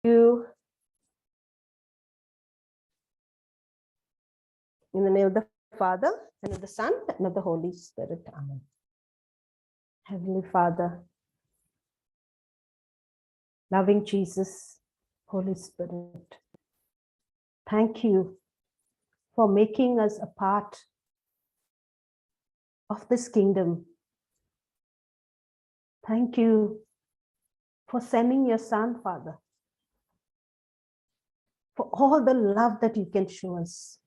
you. In the name of the Father, and of the Son, and of the Holy Spirit. Amen. Heavenly Father, loving Jesus, Holy Spirit, thank you for making us a part of this kingdom. Thank you for sending your Son, Father, for all the love that you can show us.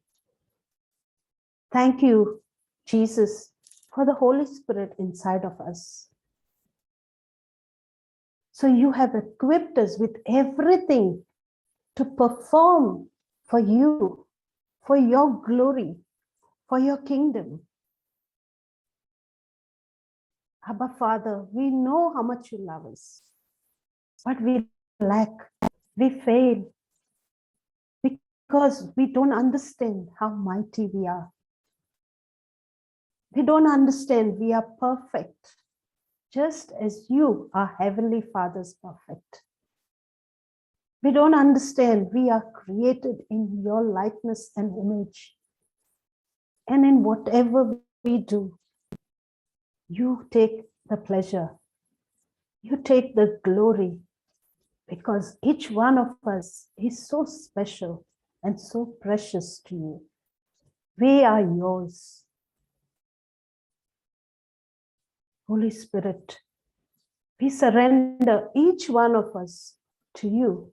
Thank you, Jesus, for the Holy Spirit inside of us. So you have equipped us with everything to perform for you, for your glory, for your kingdom. Abba, Father, we know how much you love us, but we lack, we fail, because we don't understand how mighty we are. We don't understand we are perfect, just as you, our Heavenly Father, is perfect. We don't understand we are created in your likeness and image. And in whatever we do, you take the pleasure, you take the glory, because each one of us is so special and so precious to you. We are yours. Holy Spirit, we surrender each one of us to you.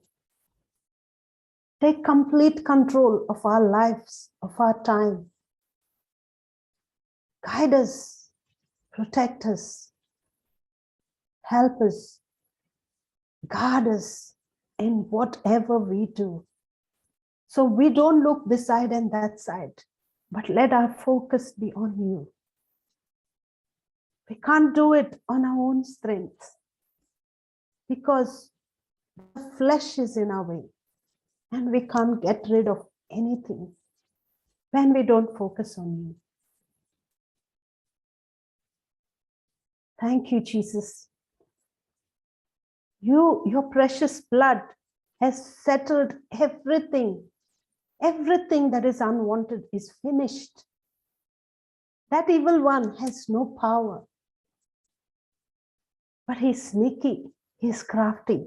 Take complete control of our lives, of our time. Guide us, protect us, help us, guard us in whatever we do. So we don't look this side and that side, but let our focus be on you. We can't do it on our own strength, because the flesh is in our way and we can't get rid of anything when we don't focus on you. Thank you, Jesus. Your precious blood has settled everything. Everything that is unwanted is finished. That evil one has no power. But he's sneaky, he's crafty,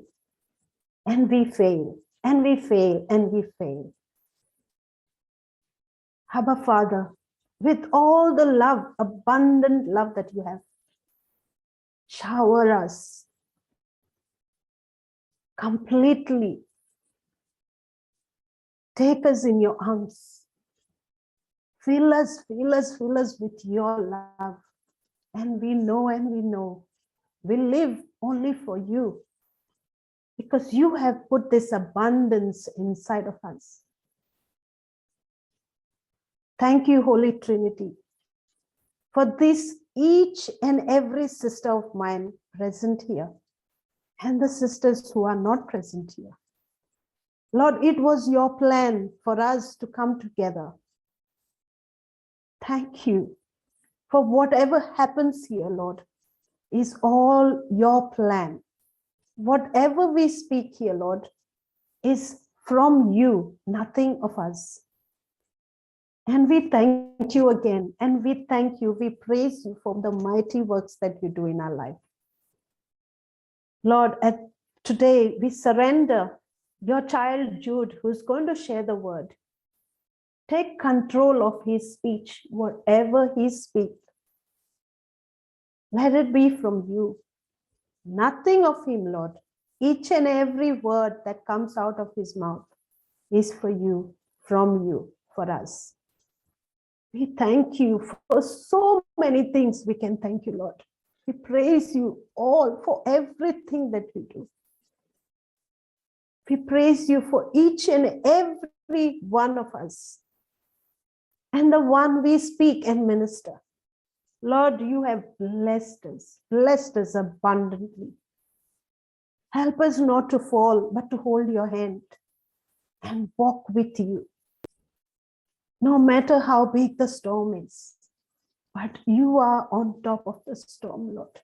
and we fail, and we fail, and we fail. Abba, Father, with all the love, abundant love that you have, shower us completely. Take us in your arms. Fill us, fill us, fill us with your love. And we know, we live only for you, because you have put this abundance inside of us. Thank you, Holy Trinity, for this each and every sister of mine present here, and the sisters who are not present here. Lord, it was your plan for us to come together. Thank you for whatever happens here, Lord, is all your plan. Whatever we speak here, Lord, is from you, nothing of us. And we thank you again, and we thank you, we praise you for the mighty works that you do in our life. Lord, today we surrender your child Jude, who's going to share the word. Take control of his speech, whatever he speaks. Let it be from you. Nothing of him, Lord. Each and every word that comes out of his mouth is for you, from you, for us. We thank you for so many things we can thank you, Lord. We praise you all for everything that you do. We praise you for each and every one of us, and the one we speak and minister. Lord, you have blessed us abundantly. Help us not to fall, but to hold your hand and walk with you. No matter how big the storm is, but you are on top of the storm, Lord.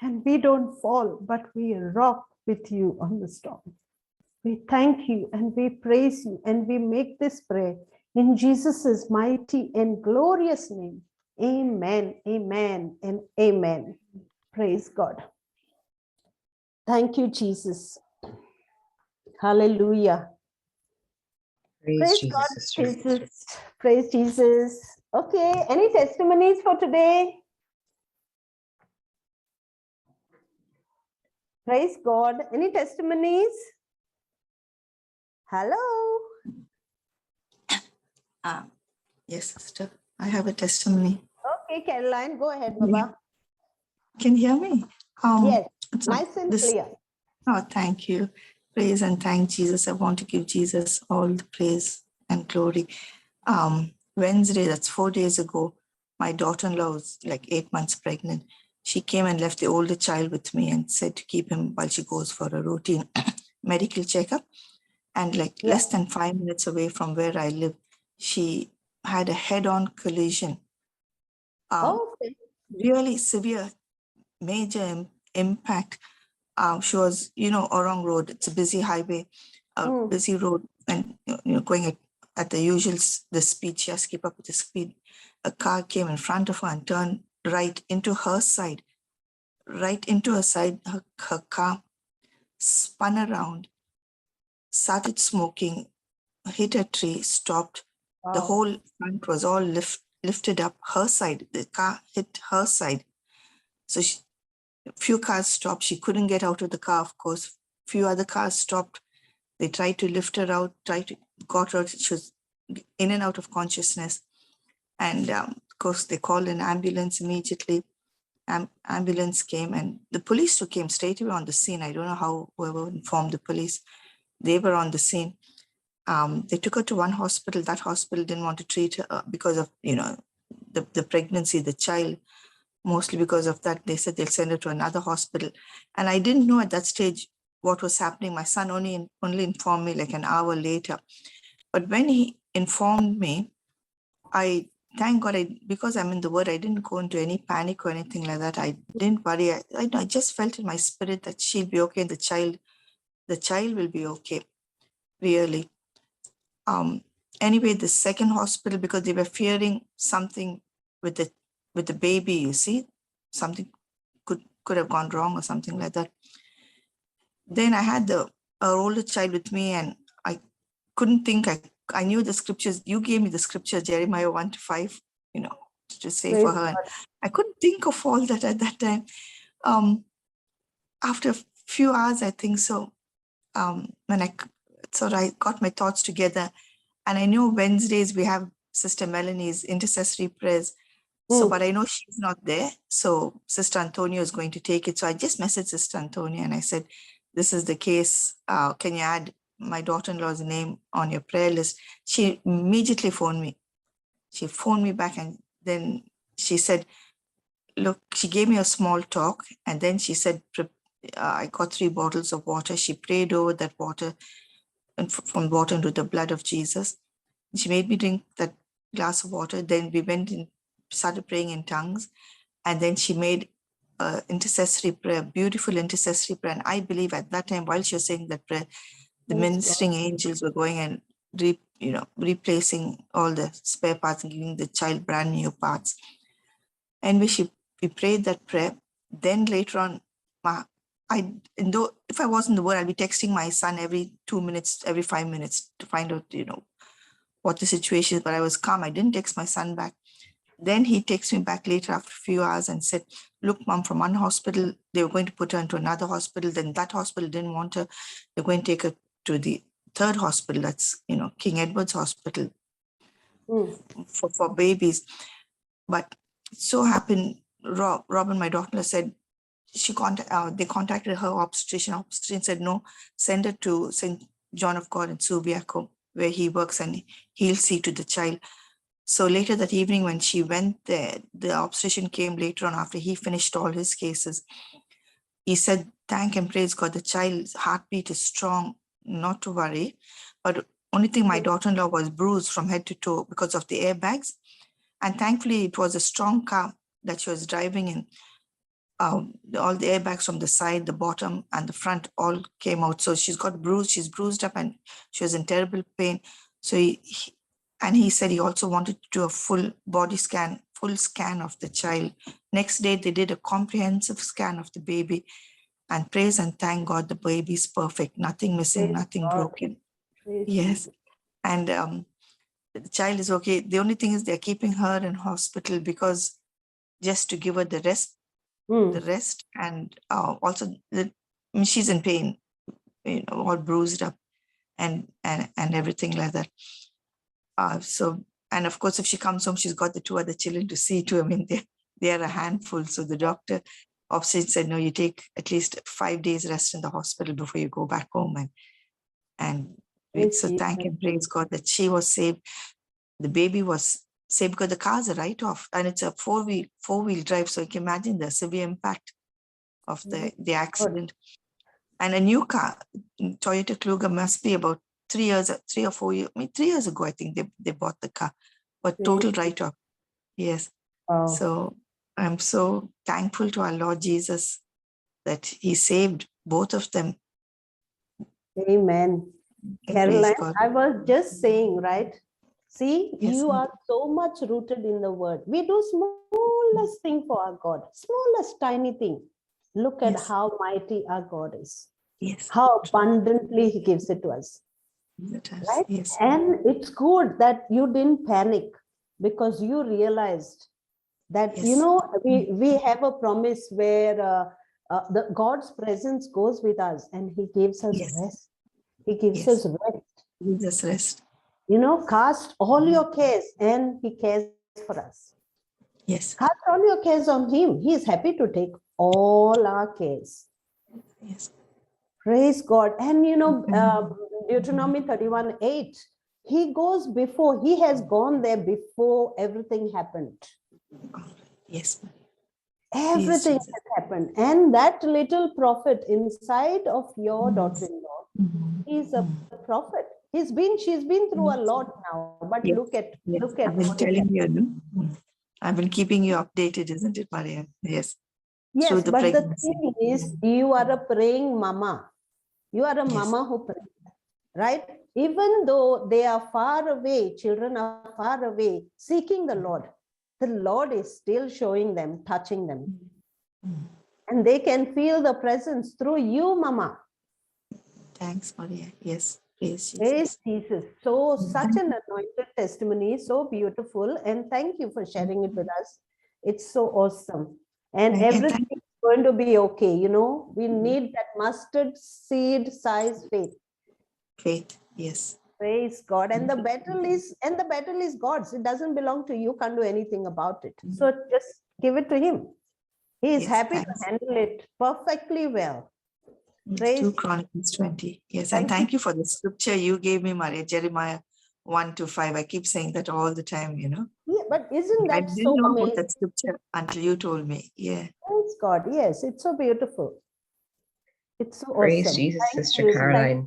And we don't fall, but we rock with you on the storm. We thank you and we praise you and we make this prayer in Jesus' mighty and glorious name. Amen, amen, and amen. Praise God. Thank you, Jesus. Hallelujah. Praise Jesus, God, sister. Jesus. Praise Jesus. Okay, any testimonies for today? Praise God. Any testimonies? Hello. Yes, sister. I have a testimony. Okay, Caroline, go ahead, Baba. Can you hear me? Yes, so nice and clear. Oh, thank you. Praise and thank Jesus. I want to give Jesus all the praise and glory. Wednesday, that's 4 days ago, my daughter-in-law was like 8 months pregnant. She came and left the older child with me and said to keep him while she goes for a routine medical checkup. And like less than 5 minutes away from where I live, she had a head-on collision. Okay. Really severe, major impact. She was, Orang Road. It's a busy highway, busy road, and going at the usual the speed. She has to keep up with the speed. A car came in front of her and turned right into her side. Right into her side, her car spun around, started smoking, hit a tree, stopped. Wow. The whole front was all lifted up. Her side, the car hit her side. So few cars stopped. She couldn't get out of the car, of course. Few other cars stopped. They tried to lift her out, got her out. She was in and out of consciousness. And of course, they called an ambulance immediately. Ambulance came and the police came straight away on the scene. I don't know how whoever informed the police. They were on the scene. They took her to one hospital. That hospital didn't want to treat her because of, the pregnancy, the child. Mostly because of that, they said they'll send her to another hospital. And I didn't know at that stage what was happening. My son only informed me like an hour later. But when he informed me, I thank God, because I'm in the Word, I didn't go into any panic or anything like that. I didn't worry. I just felt in my spirit that she'll be okay. And the child will be okay, really. Anyway, the second hospital, because they were fearing something with the baby, you see, something could have gone wrong or something like that. Then I had our older child with me and I couldn't think. I knew the scriptures. You gave me the scripture, Jeremiah 1-5, to say Praise for her. And I couldn't think of all that at that time. After a few hours, I think so, when I got my thoughts together, and I know Wednesdays we have Sister Melanie's intercessory prayers. So, but I know she's not there. So Sister Antonia is going to take it. So I just messaged Sister Antonia and I said, this is the case. Can you add my daughter-in-law's name on your prayer list? She immediately phoned me. She phoned me back and then she said, look, she gave me a small talk. And then she said, I got 3 bottles of water. She prayed over that water and from water into the blood of Jesus. She made me drink that glass of water. Then we went and started praying in tongues. And then she made intercessory prayer, beautiful intercessory prayer. And I believe at that time, while she was saying that prayer, the ministering angels were going and replacing all the spare parts and giving the child brand new parts. And we prayed that prayer. Then later on, if I was in the Word, I'd be texting my son every 2 minutes, every 5 minutes to find out, what the situation is. But I was calm. I didn't text my son back. Then he texted me back later after a few hours and said, look, Mom, from one hospital, they were going to put her into another hospital. Then that hospital didn't want her. They're going to take her to the third hospital. That's, King Edward's Hospital for babies. But it so happened, Robin, my daughter, said, they contacted her obstetrician. Obstetrician said, no, send her to St. John of God in Subiaco, where he works, and he'll see to the child. So later that evening, when she went there, the obstetrician came later on after he finished all his cases. He said, thank and praise God, the child's heartbeat is strong, not to worry. But only thing, my daughter-in-law was bruised from head to toe because of the airbags. And thankfully, it was a strong car that she was driving in. all the airbags from the side, the bottom, and the front all came out. So she's bruised up, and she was in terrible pain. So he said he also wanted to do a full scan of the child. Next day, they did a comprehensive scan of the baby, and praise and thank God, the baby is perfect, nothing missing, Praise nothing God. broken. Praise Yes. Jesus. And the child is okay. The only thing is they're keeping her in hospital because just to give her the rest, and also she's in pain, all bruised up and everything like that. So, and of course, if she comes home, she's got the 2 other children to see to. I mean, they are a handful. So the doctor opposite said, no, you take at least 5 days rest in the hospital before you go back home. And so thank and praise God that she was saved. The baby was saved because the car's a write-off, and it's a four-wheel drive. So you can imagine the severe impact of the accident. And a new car, Toyota Kluger, must be about 3 or 4 years. I mean, 3 years ago, I think they bought the car, but total write-off. Yes. Wow. So I'm so thankful to our Lord Jesus that he saved both of them. Amen. Caroline, I was just saying, right? See, you are so much rooted in the word. We do smallest thing for our God, smallest tiny thing. Look at how mighty our God is. Yes. How abundantly he gives it to us. Right? Yes. And it's good that you didn't panic because you realized that, we have a promise where the God's presence goes with us and he gives us rest. He gives us rest. He gives us rest. Cast all your cares and he cares for us. Yes. Cast all your cares on him. He is happy to take all our cares. Yes. Praise God. And Deuteronomy 31:8, he goes before, he has gone there before everything happened. Yes. Everything has happened. And that little prophet inside of your daughter-in-law, he's a prophet. She's been through a lot now, but look at I've been telling you, I've been keeping you updated, isn't it, Maria? Yes. Yes, but the thing is, you are a praying mama. You are a mama who prays, right? Even though they are far away, children are far away, seeking the Lord is still showing them, touching them. And they can feel the presence through you, mama. Thanks, Maria. Yes. Praise Jesus. So such an anointed testimony, so beautiful. And thank you for sharing it with us. It's so awesome. And everything is going to be okay. We need that mustard seed size faith. Faith, yes. Praise God. And the battle is God's. It doesn't belong to you. Can't do anything about it. So just give it to him. He is happy to handle it perfectly well. Yes, 2 Chronicles 20. Yes, and thank you for the scripture you gave me, Maria, Jeremiah 1-5. I keep saying that all the time, Yeah, but isn't that I didn't know about that scripture until you told me. Yeah. Praise God. Yes, it's so beautiful. It's so Praise awesome. Jesus, Thank Sister you. Caroline.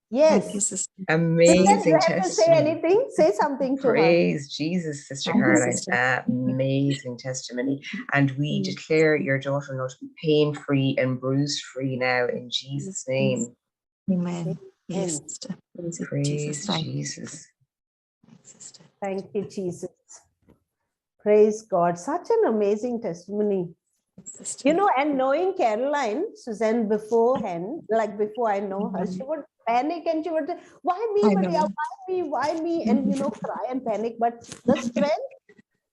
Yes. Thank you, sister. Amazing you have testimony. to say anything? Say something to her. Praise Jesus, Sister Caroline. Amazing testimony. And we declare your daughter-in-law to be pain-free and bruise-free now in Jesus' name. Amen. Yes, sister. Praise Jesus. Thank you, Jesus. Praise God. Such an amazing testimony. And knowing Caroline, Suzanne, beforehand, like before I know her, she would panic and she would say, why me, Maria? Why me? And, cry and panic. But the strength,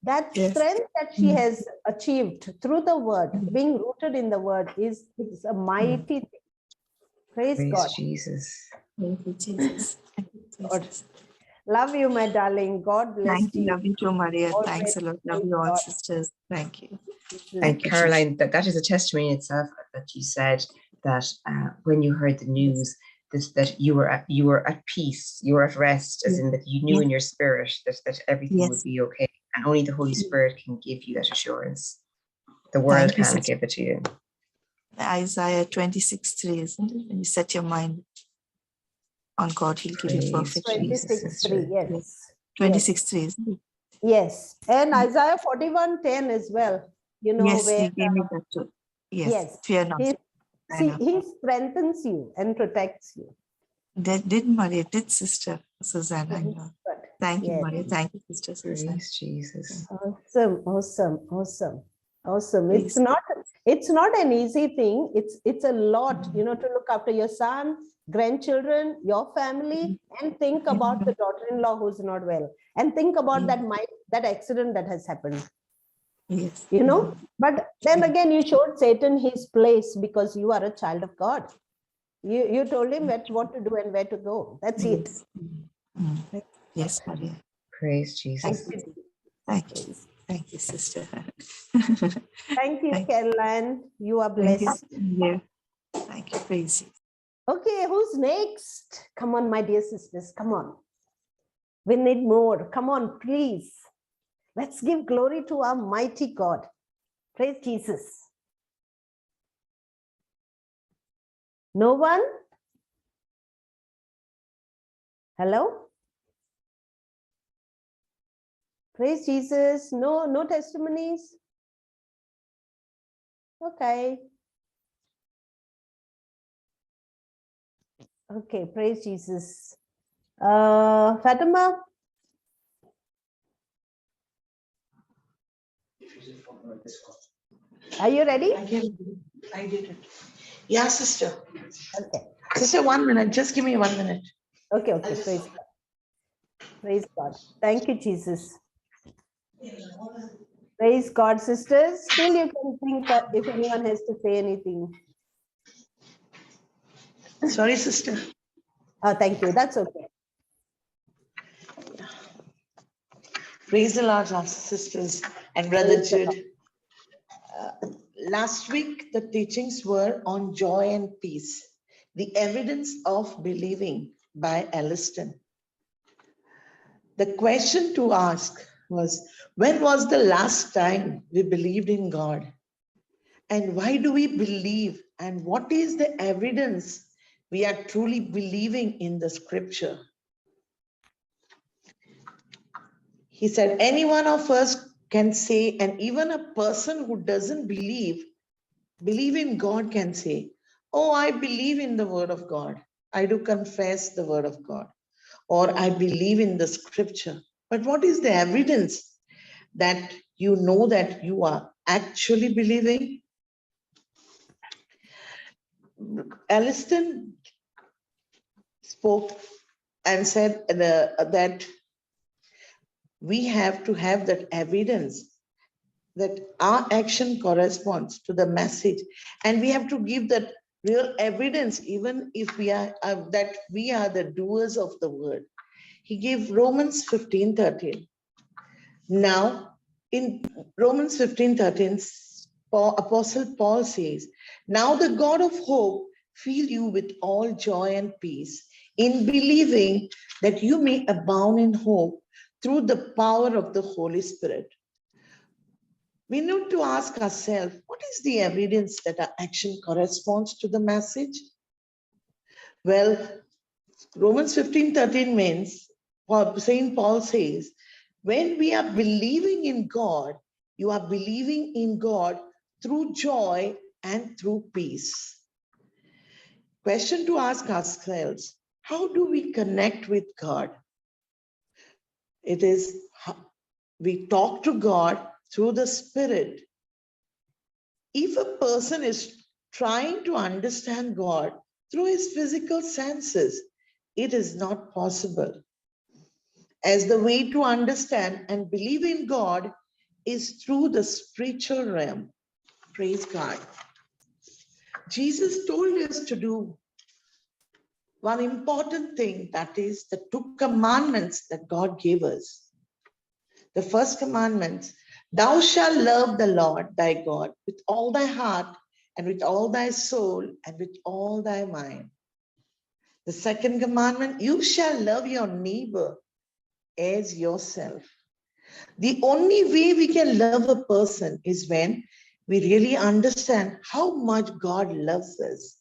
that she has achieved through the word, being rooted in the word is a mighty thing. Praise God. Jesus. Thank you, Jesus. God. Love you, my darling. God bless you. Thank you. Love you too, Maria. Thanks a lot. Love you all, sisters. Thank you. And Caroline, that is a testimony in itself that you said that when you heard the news, that you were at peace, you were at rest, as in that you knew in your spirit that everything would be okay. And only the Holy Spirit can give you that assurance. The world can't give it to you. Isaiah 26:3, isn't it? When you set your mind on God, he'll give you perfect peace. 26:3, yes. 26:3, isn't it? Yes. And Isaiah 41:10 as well. Yes, he gave me that too. Yes. Fear not. He strengthens you and protects you. That did Maria, did Sister Susanna. Thank you, Yes. Maria. Thank you, Sister Susanna. Praise Jesus. Awesome, awesome, awesome, awesome. Praise It's not an easy thing. It's a lot, to look after your son, grandchildren, your family, and think about the daughter-in-law who's not well, and think about that accident that has happened. Yes. But then again, you showed Satan his place because you are a child of God. You told him what to do and where to go. That's it. Yes, Maria. Praise Jesus. Thank you. Thank you, Sister. Thank you, Caroline. You are blessed. Thank you, praise you. Okay, who's next? Come on, my dear sisters, come on. We need more. Come on, please. Let's give glory to our mighty God. Praise Jesus. No one? Hello? Praise Jesus. No testimonies? Okay. Okay, praise Jesus. Fatima? Are you ready? I did it. Yeah, sister. Okay. Sister, 1 minute. Just give me 1 minute. Okay, praise God. Praise God. Thank you, Jesus. Praise God, sisters. Still you can think if anyone has to say anything. Sorry, sister. Thank you. That's okay. Praise the Lord, sisters and Brother Jude. Last week, the teachings were on joy and peace, the evidence of believing by Elliston. The question to ask was, when was the last time we believed in God? And why do we believe? And what is the evidence we are truly believing in the scripture? He said, any one of us can say, and even a person who doesn't believe in God can say, oh, I believe in the word of God. I do confess the word of God. Or I believe in the scripture. But what is the evidence that you know that you are actually believing? Elliston spoke and said that we have to have that evidence that our action corresponds to the message, and we have to give that real evidence, even if we are that we are the doers of the word. He gave Romans 15:13. Now, in Romans 15:13, Apostle Paul says, now the God of hope fill you with all joy and peace in believing that you may abound in hope through the power of the Holy Spirit. We need to ask ourselves, what is the evidence that our action corresponds to the message? Well, Romans 15:13 means, St. Paul says, when we are believing in God, you are believing in God through joy and through peace. Question to ask ourselves, how do we connect with God? It is, we talk to God through the Spirit. If a person is trying to understand God through his physical senses, it is not possible. As the way to understand and believe in God is through the spiritual realm. Praise God. Jesus told us to do one important thing, that is the 2 commandments that God gave us. The first commandment, thou shalt love the Lord thy God with all thy heart and with all thy soul and with all thy mind. The second commandment, you shall love your neighbor as yourself. The only way we can love a person is when we really understand how much God loves us.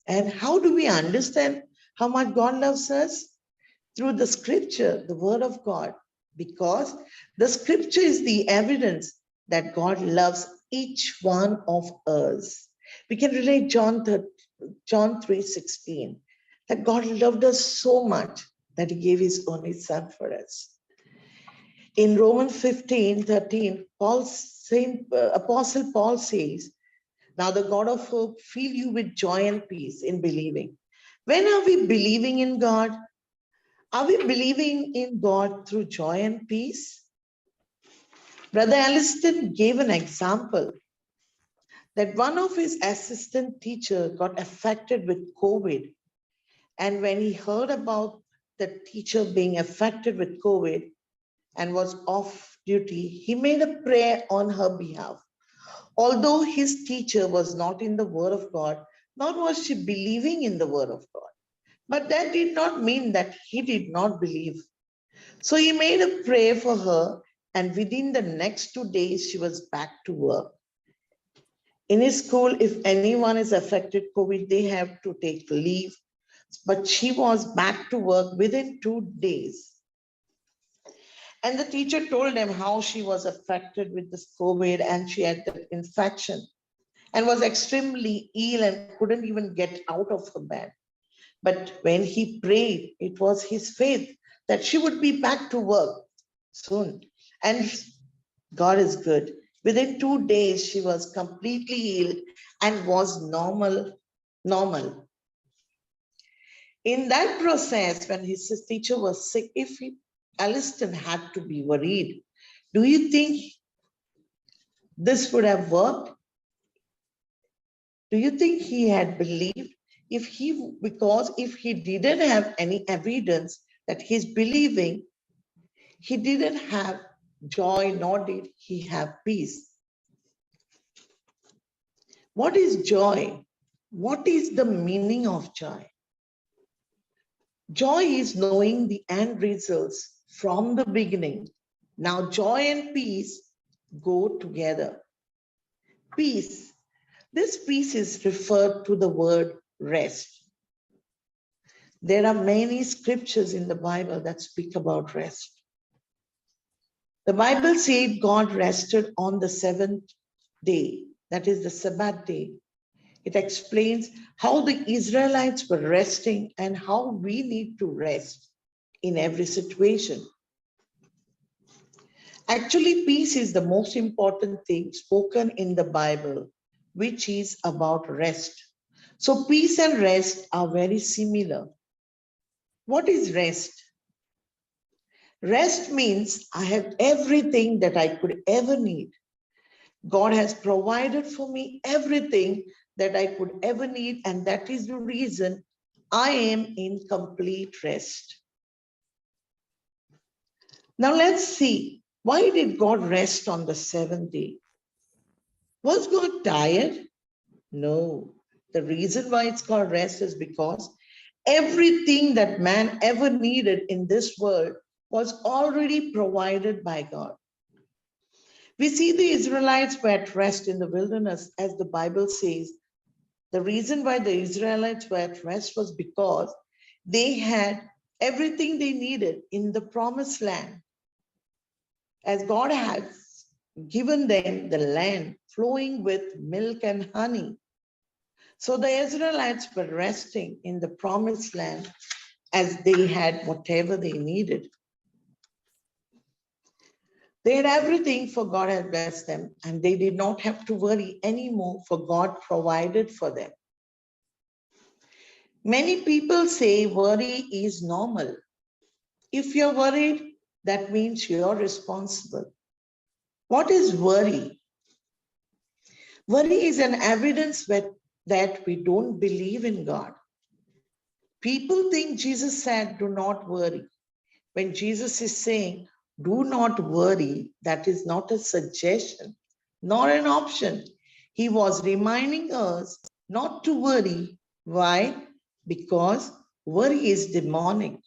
And how do we understand how much God loves us? Through the scripture, the word of God. Because the scripture is the evidence that God loves each one of us. We can relate John 3:16, that God loved us so much that he gave his only son for us. In Romans 15:13, Apostle Paul says, now the God of hope fill you with joy and peace in believing. When are we believing in God? Are we believing in God through joy and peace? Brother Alliston gave an example that one of his assistant teachers got affected with COVID. And when he heard about the teacher being affected with COVID and was off duty, he made a prayer on her behalf. Although his teacher was not in the word of God, nor was she believing in the word of God. But that did not mean that he did not believe. So he made a prayer for her, and within the next 2 days, she was back to work. In his school, if anyone is affected COVID, they have to take leave. But she was back to work within 2 days. And the teacher told them how she was affected with this COVID and she had the infection and was extremely ill and couldn't even get out of her bed. But when he prayed, it was his faith that she would be back to work soon. And God is good. Within 2 days, she was completely healed and was normal. In that process, when his teacher was sick, if Alliston had to be worried, do you think this would have worked? Do you think he had believed? Because if he didn't have any evidence that he's believing, he didn't have joy, nor did he have peace. What is joy? What is the meaning of joy? Joy is knowing the end results from the beginning. Now, joy and peace go together. Peace. This peace is referred to the word rest. There are many scriptures in the Bible that speak about rest. The Bible said God rested on the seventh day, that is the Sabbath day. It explains how the Israelites were resting and how we need to rest in every situation. Actually, peace is the most important thing spoken in the Bible, which is about rest. So peace and rest are very similar. What is rest? Rest means I have everything that I could ever need. God has provided for me everything that I could ever need, and that is the reason I am in complete rest. Now let's see, why did God rest on the seventh day? Was God tired? No. The reason why it's called rest is because everything that man ever needed in this world was already provided by God. We see the Israelites were at rest in the wilderness, as the Bible says. The reason why the Israelites were at rest was because they had everything they needed in the promised land. As God had given them the land flowing with milk and honey. So the Israelites were resting in the promised land as they had whatever they needed. They had everything, for God had blessed them, and they did not have to worry anymore, for God provided for them. Many people say worry is normal. If you're worried, that means you're responsible. What is worry? Worry is an evidence that we don't believe in God. People think Jesus said, do not worry. When Jesus is saying, do not worry, that is not a suggestion, nor an option. He was reminding us not to worry. Why? Because worry is demonic.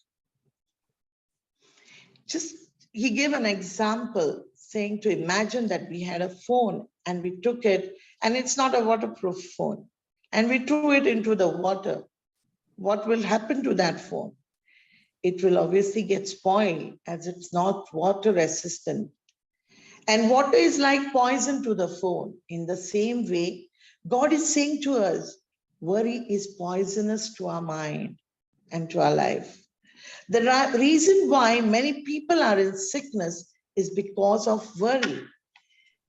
He gave an example saying to imagine that we had a phone and we took it, and it's not a waterproof phone, and we threw it into the water. What will happen to that phone? It will obviously get spoiled as it's not water resistant. And water is like poison to the phone. In the same way, God is saying to us, worry is poisonous to our mind and to our life. The reason why many people are in sickness is because of worry.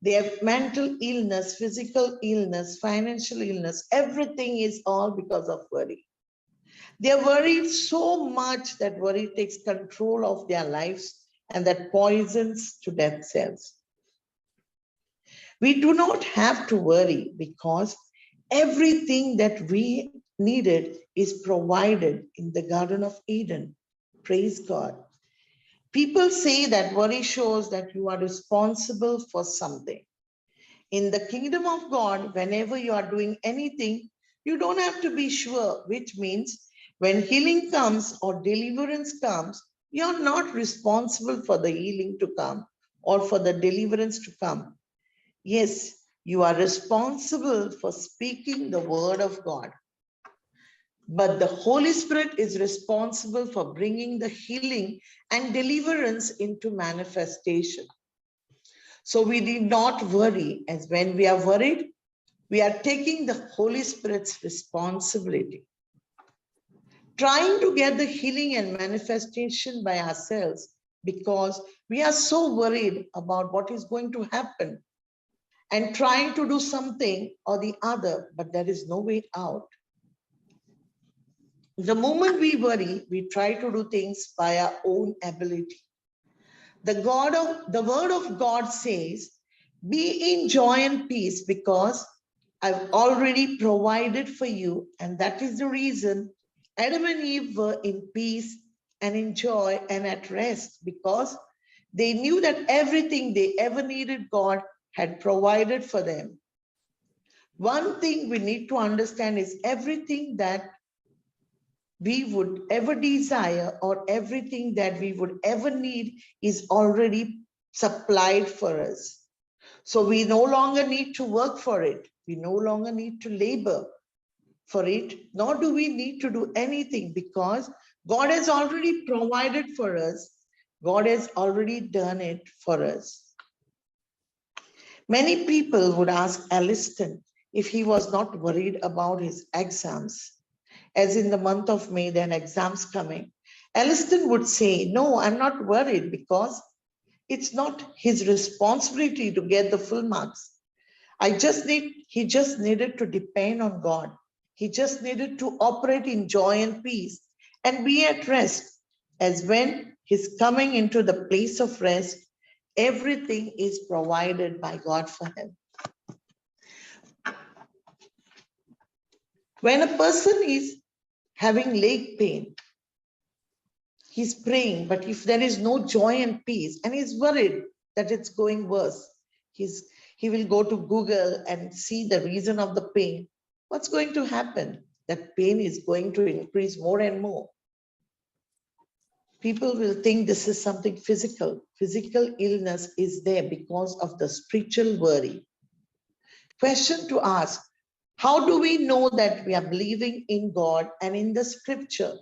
They have mental illness, physical illness, financial illness. Everything is all because of worry. They are worried so much that worry takes control of their lives and that poisons to death cells. We do not have to worry because everything that we needed is provided in the Garden of Eden. Praise God. People say that worry shows that you are responsible for something. In the kingdom of God, whenever you are doing anything, you don't have to be sure, which means when healing comes or deliverance comes, you're not responsible for the healing to come or for the deliverance to come. Yes, you are responsible for speaking the word of God. But the Holy Spirit is responsible for bringing the healing and deliverance into manifestation. So we need not worry, as when we are worried, we are taking the Holy Spirit's responsibility. Trying to get the healing and manifestation by ourselves because we are so worried about what is going to happen and trying to do something or the other, but there is no way out. The moment we worry, we try to do things by our own ability. The word of God says, be in joy and peace because I've already provided for you. And that is the reason Adam and Eve were in peace and in joy and at rest, because they knew that everything they ever needed, God had provided for them. One thing we need to understand is everything that we would ever desire or everything that we would ever need is already supplied for us. So we no longer need to work for it. We no longer need to labor for it, nor do we need to do anything because God has already provided for us. God has already done it for us. Many people would ask Aliston if he was not worried about his exams. As in the month of May, then exams coming. Aliston would say, no, I'm not worried because it's not his responsibility to get the full marks. He just needed to depend on God. He just needed to operate in joy and peace and be at rest. As when he's coming into the place of rest, everything is provided by God for him. When a person is having leg pain, he's praying, but if there is no joy and peace, and he's worried that it's going worse, he will go to Google and see the reason of the pain. What's going to happen? That pain is going to increase more and more. People will think this is something physical. Physical illness is there because of the spiritual worry. Question to ask, how do we know that we are believing in God and in the scripture?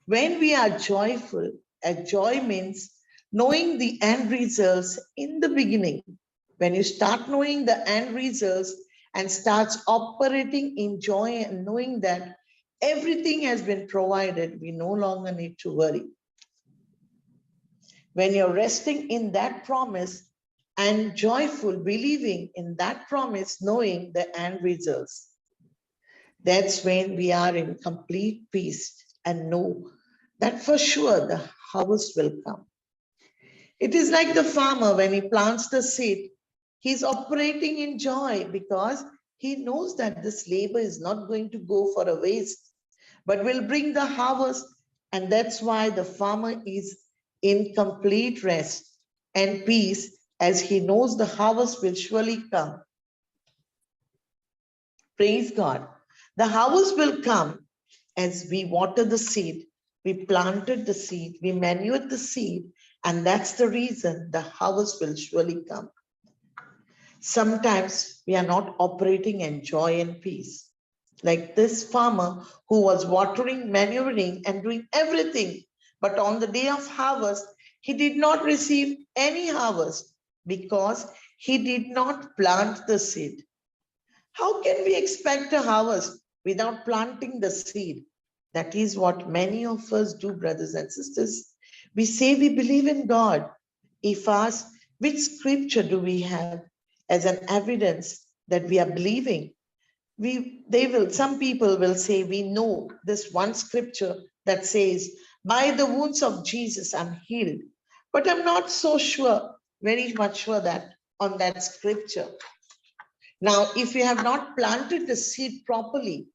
When we are joyful, joy means knowing the end results in the beginning. When you start knowing the end results and starts operating in joy and knowing that everything has been provided, we no longer need to worry. When you're resting in that promise and joyful, believing in that promise, knowing the end results, that's when we are in complete peace and know that for sure the harvest will come. It is like the farmer when he plants the seed, he's operating in joy because he knows that this labor is not going to go for a waste, but will bring the harvest. And that's why the farmer is in complete rest and peace as he knows the harvest will surely come. Praise God. The harvest will come as we water the seed, we planted the seed, we manured the seed, and that's the reason the harvest will surely come. Sometimes we are not operating in joy and peace. Like this farmer who was watering, manuring, and doing everything, but on the day of harvest, he did not receive any harvest because he did not plant the seed. How can we expect a harvest without planting the seed? That is what many of us do, brothers and sisters. We say we believe in God. If asked, which scripture do we have as an evidence that we are believing? Some people will say, we know this one scripture that says, by the wounds of Jesus, I'm healed. But I'm not so sure, very much sure that on that scripture. Now, if you have not planted the seed properly,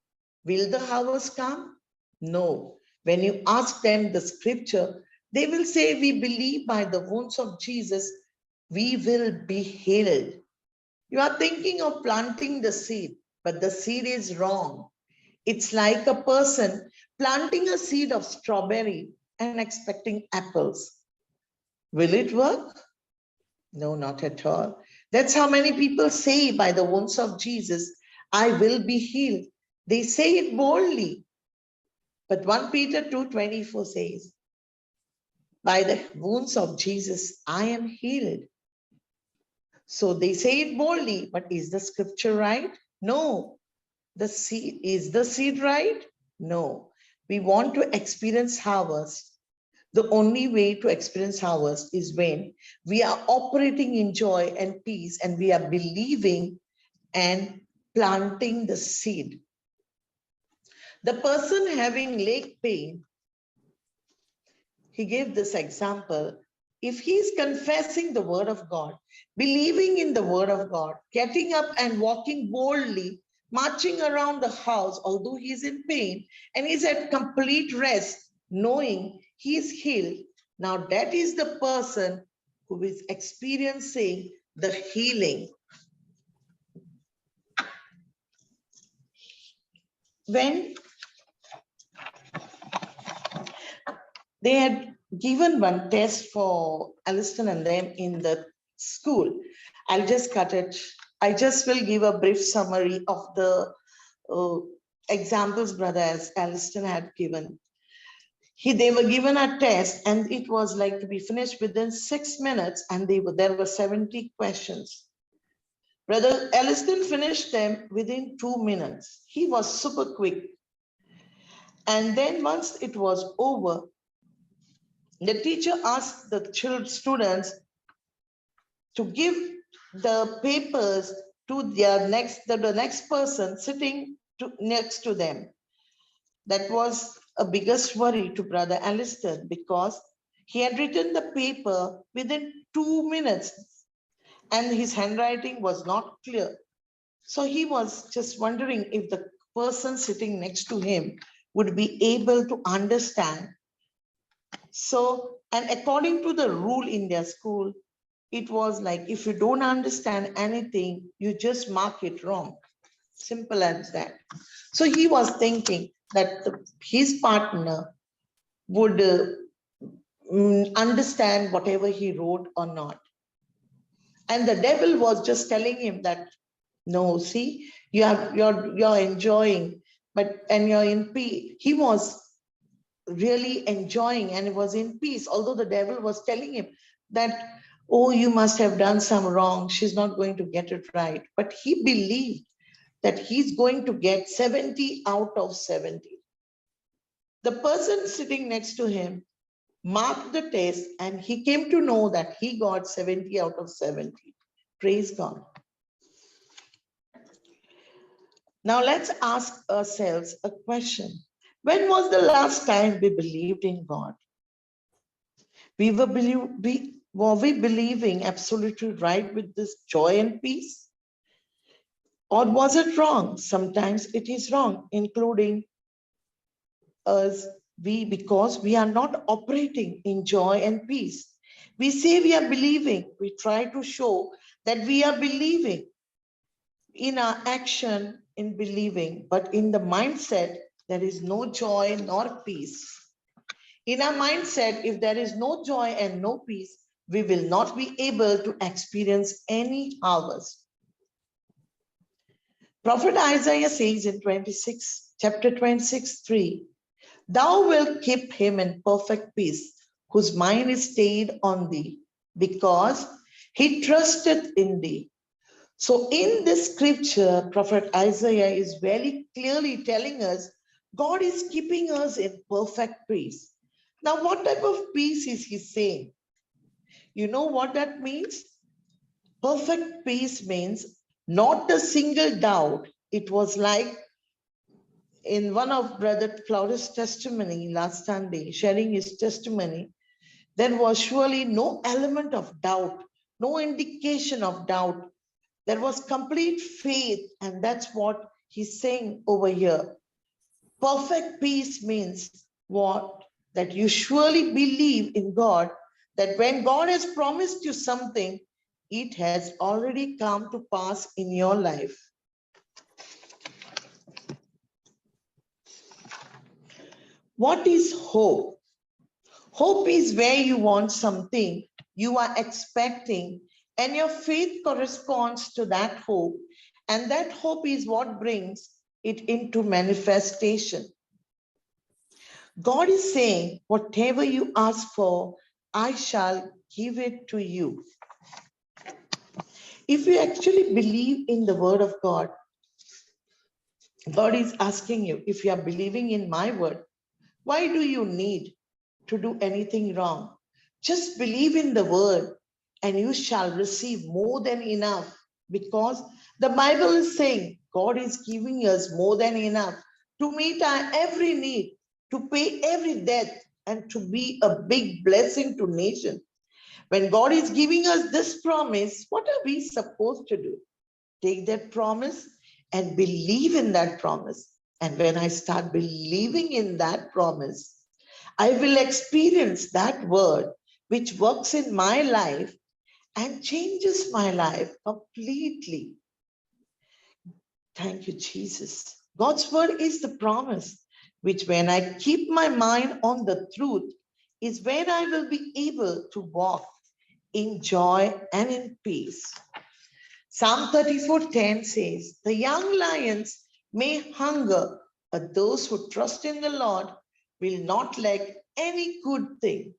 will the harvest come? No. When you ask them the scripture, they will say, we believe by the wounds of Jesus, we will be healed. You are thinking of planting the seed, but the seed is wrong. It's like a person planting a seed of strawberry and expecting apples. Will it work? No, not at all. That's how many people say, by the wounds of Jesus, I will be healed. They say it boldly. But 1 Peter 2:24 says, by the wounds of Jesus, I am healed. So they say it boldly, but is the scripture right? No. Is the seed right? No. We want to experience harvest. The only way to experience harvest is when we are operating in joy and peace and we are believing and planting the seed. The person having leg pain, he gave this example. If he's confessing the word of God, believing in the word of God, getting up and walking boldly, marching around the house, although he's in pain, and he's at complete rest, knowing he's healed. Now that is the person who is experiencing the healing. When they had given one test for Aliston and them in the school, I'll just cut it. I just will give a brief summary of the examples, brother, as Aliston had given. They were given a test and it was like to be finished within 6 minutes, and there were 70 questions. Brother Aliston finished them within 2 minutes. He was super quick. And then once it was over, the teacher asked the students to give the papers to the next person sitting next to them. That was a biggest worry to Brother Alistair, because he had written the paper within 2 minutes and his handwriting was not clear. So he was just wondering if the person sitting next to him would be able to understand. So, and according to the rule in their school, it was like, if you don't understand anything, you just mark it wrong. Simple as that. So he was thinking that his partner would understand whatever he wrote or not. And the devil was just telling him that, no, see, you're enjoying, and you're in peace. He was really enjoying and was in peace, although the devil was telling him that, oh, you must have done some wrong. She's not going to get it right. But he believed that he's going to get 70 out of 70. The person sitting next to him marked the test and he came to know that he got 70 out of 70. Praise God. Now let's ask ourselves a question. When was the last time we believed in God? Were we believing absolutely right with this joy and peace? Or was it wrong? Sometimes it is wrong, including us, because we are not operating in joy and peace. We say we are believing. We try to show that we are believing in our action, in believing, but in the mindset, there is no joy nor peace. In our mindset, if there is no joy and no peace, we will not be able to experience any harvest. Prophet Isaiah says in chapter 26:3, thou wilt keep him in perfect peace, whose mind is stayed on thee, because he trusted in thee. So in this scripture, Prophet Isaiah is very clearly telling us God is keeping us in perfect peace. Now, what type of peace is he saying? You know what that means? Perfect peace means not a single doubt. It was like in one of Brother Claudius' testimony last Sunday, sharing his testimony, there was surely no element of doubt, no indication of doubt. There was complete faith, and that's what he's saying over here. Perfect peace means what? That you surely believe in God, that when God has promised you something, it has already come to pass in your life. What is hope? Hope is where you want something, you are expecting, and your faith corresponds to that hope. And that hope is what brings it into manifestation. God is saying, whatever you ask for, I shall give it to you. If you actually believe in the word of God, God is asking you, if you are believing in my word, why do you need to do anything wrong? Just believe in the word and you shall receive more than enough, because the Bible is saying God is giving us more than enough to meet our every need, to pay every debt, and to be a big blessing to nations. When God is giving us this promise, what are we supposed to do? Take that promise and believe in that promise. And when I start believing in that promise, I will experience that word which works in my life and changes my life completely. Thank you, Jesus. God's word is the promise, which when I keep my mind on the truth, is when I will be able to walk in joy and in peace. Psalm 34:10 says, the young lions may hunger, but those who trust in the Lord will not lack any good thing.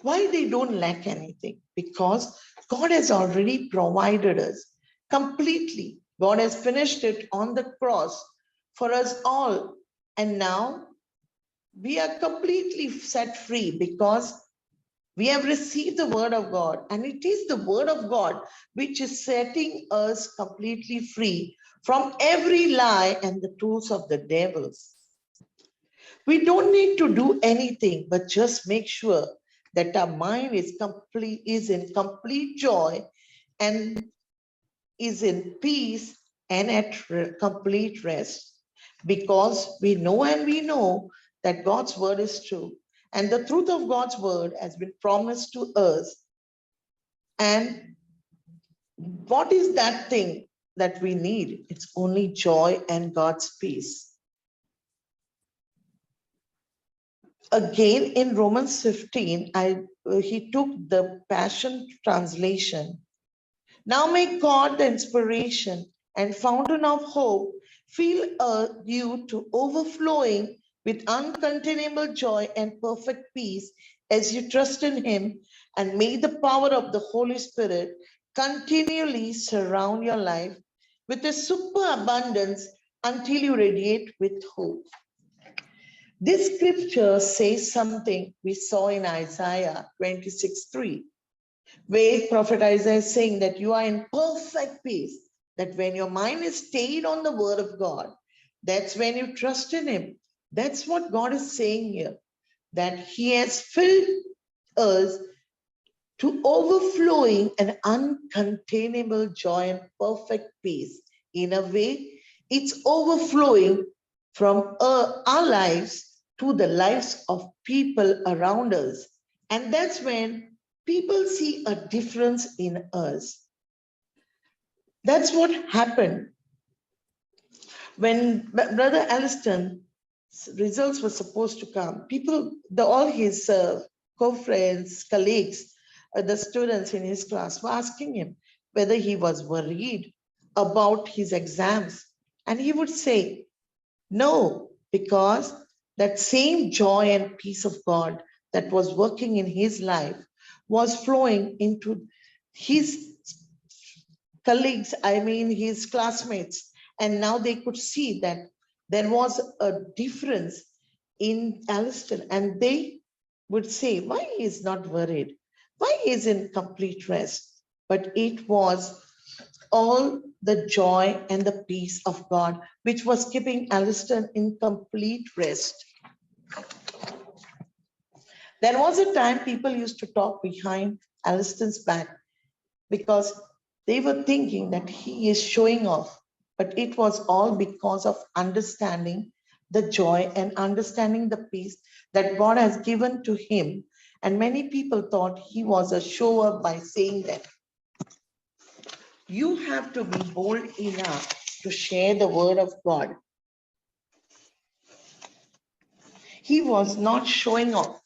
Why they don't lack anything? Because God has already provided us completely. God has finished it on the cross for us all. And now we are completely set free because we have received the word of God, and it is the word of God which is setting us completely free from every lie and the tools of the devils. We don't need to do anything, but just make sure that our mind is in complete joy and is in peace and at complete rest, because we know that God's word is true. And the truth of God's word has been promised to us. And what is that thing that we need? It's only joy and God's peace. Again, in Romans 15, he took the Passion Translation. Now may God, the inspiration and fountain of hope, fill you to overflowing with uncontainable joy and perfect peace as you trust in him, and may the power of the Holy Spirit continually surround your life with a superabundance until you radiate with hope. This scripture says something we saw in Isaiah 26:3, where Prophet Isaiah is saying that you are in perfect peace, that when your mind is stayed on the word of God, that's when you trust in him. That's what God is saying here, that he has filled us to overflowing and uncontainable joy and perfect peace. In a way, it's overflowing from our lives to the lives of people around us. And that's when people see a difference in us. That's what happened when Brother Alliston's results were supposed to come. People, all his co-friends, colleagues, the students in his class were asking him whether he was worried about his exams. And he would say, no, because that same joy and peace of God that was working in his life was flowing into his colleagues, I mean his classmates, and now they could see that there was a difference in Alistair, and they would say, why he is not worried? Why he is in complete rest? But it was all the joy and the peace of God, which was keeping Alistair in complete rest. There was a time people used to talk behind Alistair's back because they were thinking that he is showing off, but it was all because of understanding the joy and understanding the peace that God has given to him. And many people thought he was a shower by saying that. You have to be bold enough to share the word of God. He was not showing off.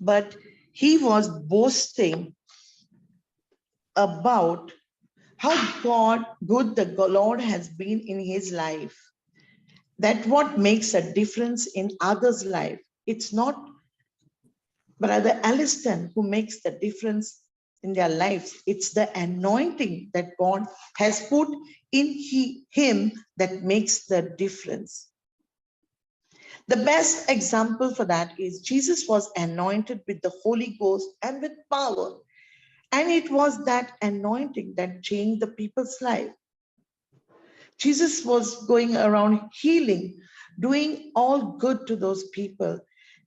But he was boasting about how good the Lord has been in his life. That what makes a difference in others' life. It's not Brother Alistair who makes the difference in their lives. It's the anointing that God has put in him that makes the difference. The best example for that is Jesus was anointed with the Holy Ghost and with power. And it was that anointing that changed the people's life. Jesus was going around healing, doing all good to those people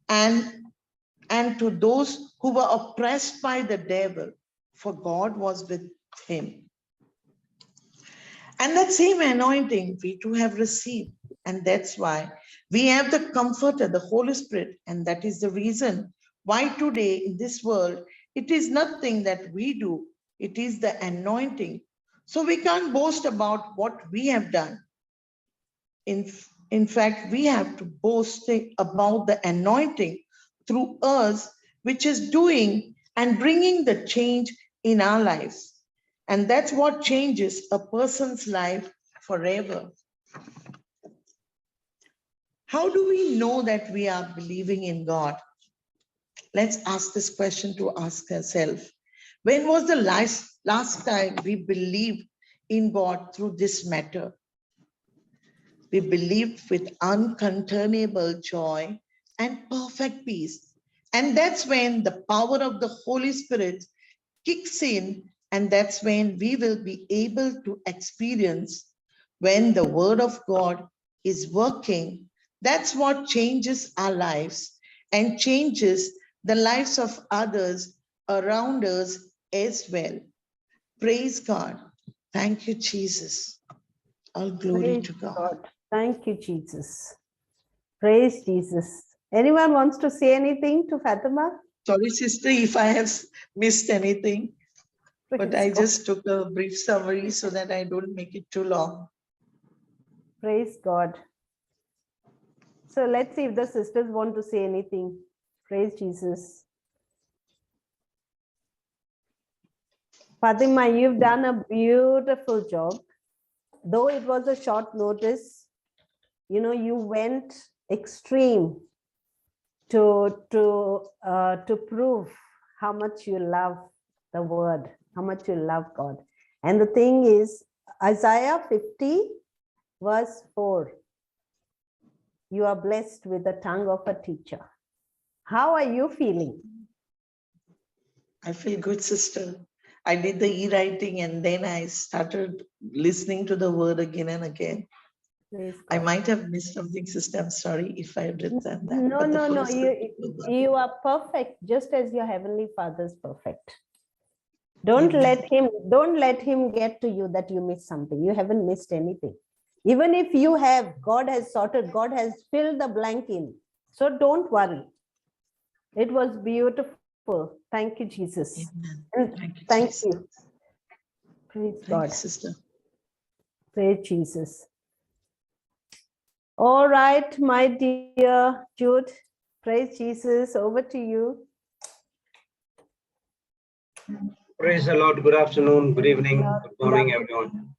and to those who were oppressed by the devil, for God was with him. And that same anointing we too have received. And that's why we have the Comforter, the Holy Spirit. And that is the reason why today in this world, it is nothing that we do. It is the anointing. So we can't boast about what we have done. In fact, we have to boast about the anointing through us, which is doing and bringing the change in our lives. And that's what changes a person's life forever. How do we know that we are believing in God? Let's ask this question to ask ourselves. When was the last time we believed in God through this matter? We believed with uncontainable joy and perfect peace. And that's when the power of the Holy Spirit kicks in, and that's when we will be able to experience when the word of God is working. That's what changes our lives and changes the lives of others around us as well. Praise God. Thank you, Jesus. All glory Praise to God. God. Thank you, Jesus. Praise Jesus. Anyone wants to say anything to Fatima? Sorry, sister, if I have missed anything, but I Praise God. just took a brief summary so that I don't make it too long. Praise God. So let's see if the sisters want to say anything. Praise Jesus. Fatima, you've done a beautiful job. Though it was a short notice, you know, you went extreme to prove how much you love the word, how much you love God. And the thing is, Isaiah 50 verse 4, you are blessed with the tongue of a teacher. How are you feeling? I feel good, sister. I did the e-writing and then I started listening to the word again and again. I might have missed something, sister. I'm sorry if I did that. No. You are perfect, just as your heavenly Father is perfect. Don't let him get to you that you missed something. You haven't missed anything. Even if you have, God has sorted, God has filled the blank in. So don't worry. It was beautiful. Thank you, Jesus. Amen. Thank you. Praise God. You, sister. Praise Jesus. All right, my dear Jude. Praise Jesus. Over to you. Praise the Lord. Good afternoon, good evening, good morning, everyone.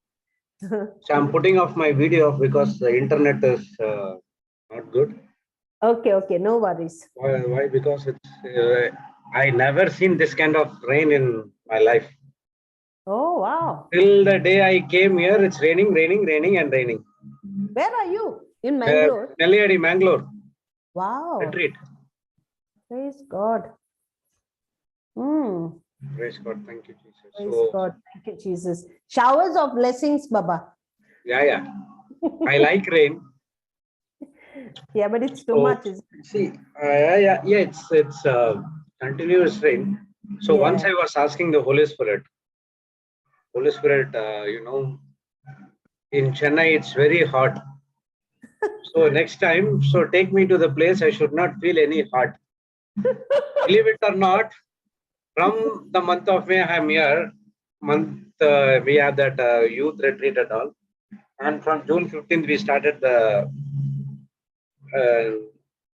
So I'm putting off my video because the internet is not good. Okay, no worries. Why? Because I never seen this kind of rain in my life. Oh, wow. Till the day I came here, it's raining, and raining. Where are you? In Mangalore? Nelliyadi, Mangalore. Wow. Retreat. Praise God. Hmm. Praise God. Thank you, Jesus. Praise God. Thank you, Jesus. Showers of blessings, Baba. Yeah. I like rain. Yeah, but it's too So, much. Isn't it? See, it's continuous rain. So once Yeah. I was asking the Holy Spirit, in Chennai it's very hot. So next time, so take me to the place I should not feel any hot. Believe it or not, from the month of May I'm here. We have that youth retreat and all, and from June 15th we started the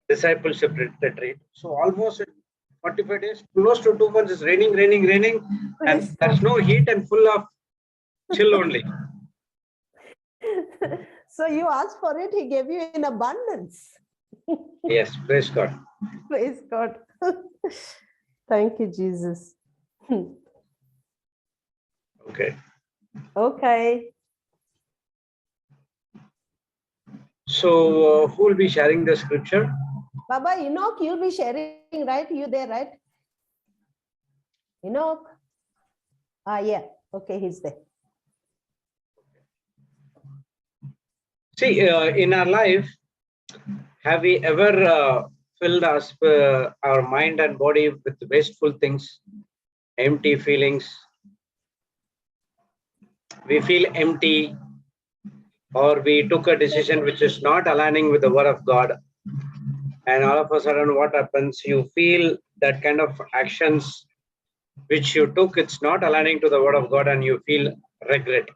discipleship retreat. So almost 45 days, close to 2 months is raining, Praise and there's God. no heat and full of chill only. So you asked for it, he gave you in abundance. Yes, praise God. Praise God. Thank you, Jesus. Okay. Okay. So who will be sharing the scripture? Baba, Enoch, you'll be sharing, right? You there, right? Enoch? Yeah. Okay, he's there. See, in our life, have we ever filled our mind and body with wasteful things, empty feelings? We feel empty, or we took a decision which is not aligning with the word of God. And all of a sudden, what happens? You feel that kind of actions which you took, it's not aligning to the word of God, and you feel regret.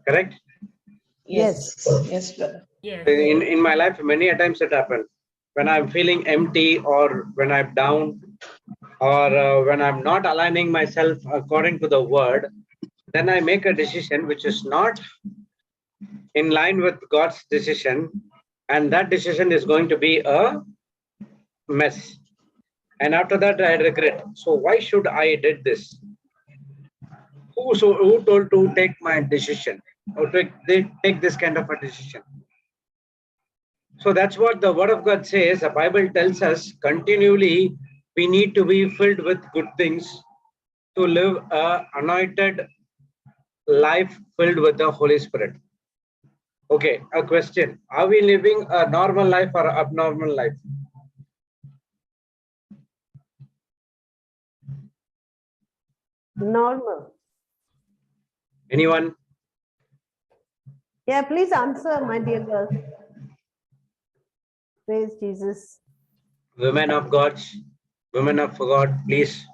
Correct? Yes, brother. Yes. In my life, many a times it happened. When I'm feeling empty, or when I'm down, or when I'm not aligning myself according to the word, then I make a decision which is not in line with God's decision, and that decision is going to be a mess. And after that, I regret. So why should I did this? Who told to take my decision, or take this kind of a decision? So that's what the word of God says. The Bible tells us continually we need to be filled with good things to live a anointed life filled with the Holy Spirit. Okay, a question. Are we living a normal life or abnormal life? Normal. Anyone? Yeah, please answer, my dear girl. Praise Jesus. Women of God, please.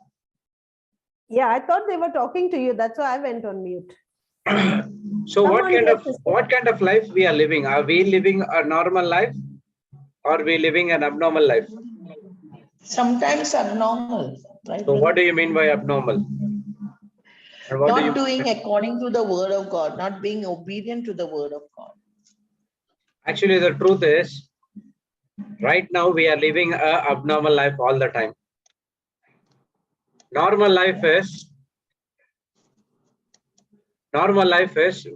Yeah, I thought they were talking to you. That's why I went on mute. So Come what on, kind dear of sister. life we are living? Are we living a normal life, or are we living an abnormal life? Sometimes abnormal, right? So what brother? do you mean by abnormal? And what do you Not doing according to the word of God, not being obedient to the word of God. Actually, the truth is, right now we are living a abnormal life all the time. Normal life is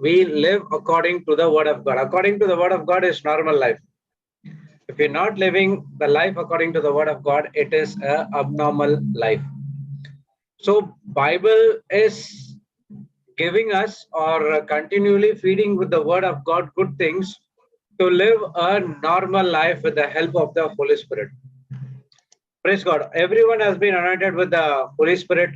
we live according to the word of God. According to the word of God is normal life. If you're not living the life according to the word of God, it is a abnormal life. So Bible is giving us, or continually feeding with the word of God good things to live a normal life with the help of the Holy Spirit. Praise God. Everyone has been anointed with the Holy Spirit.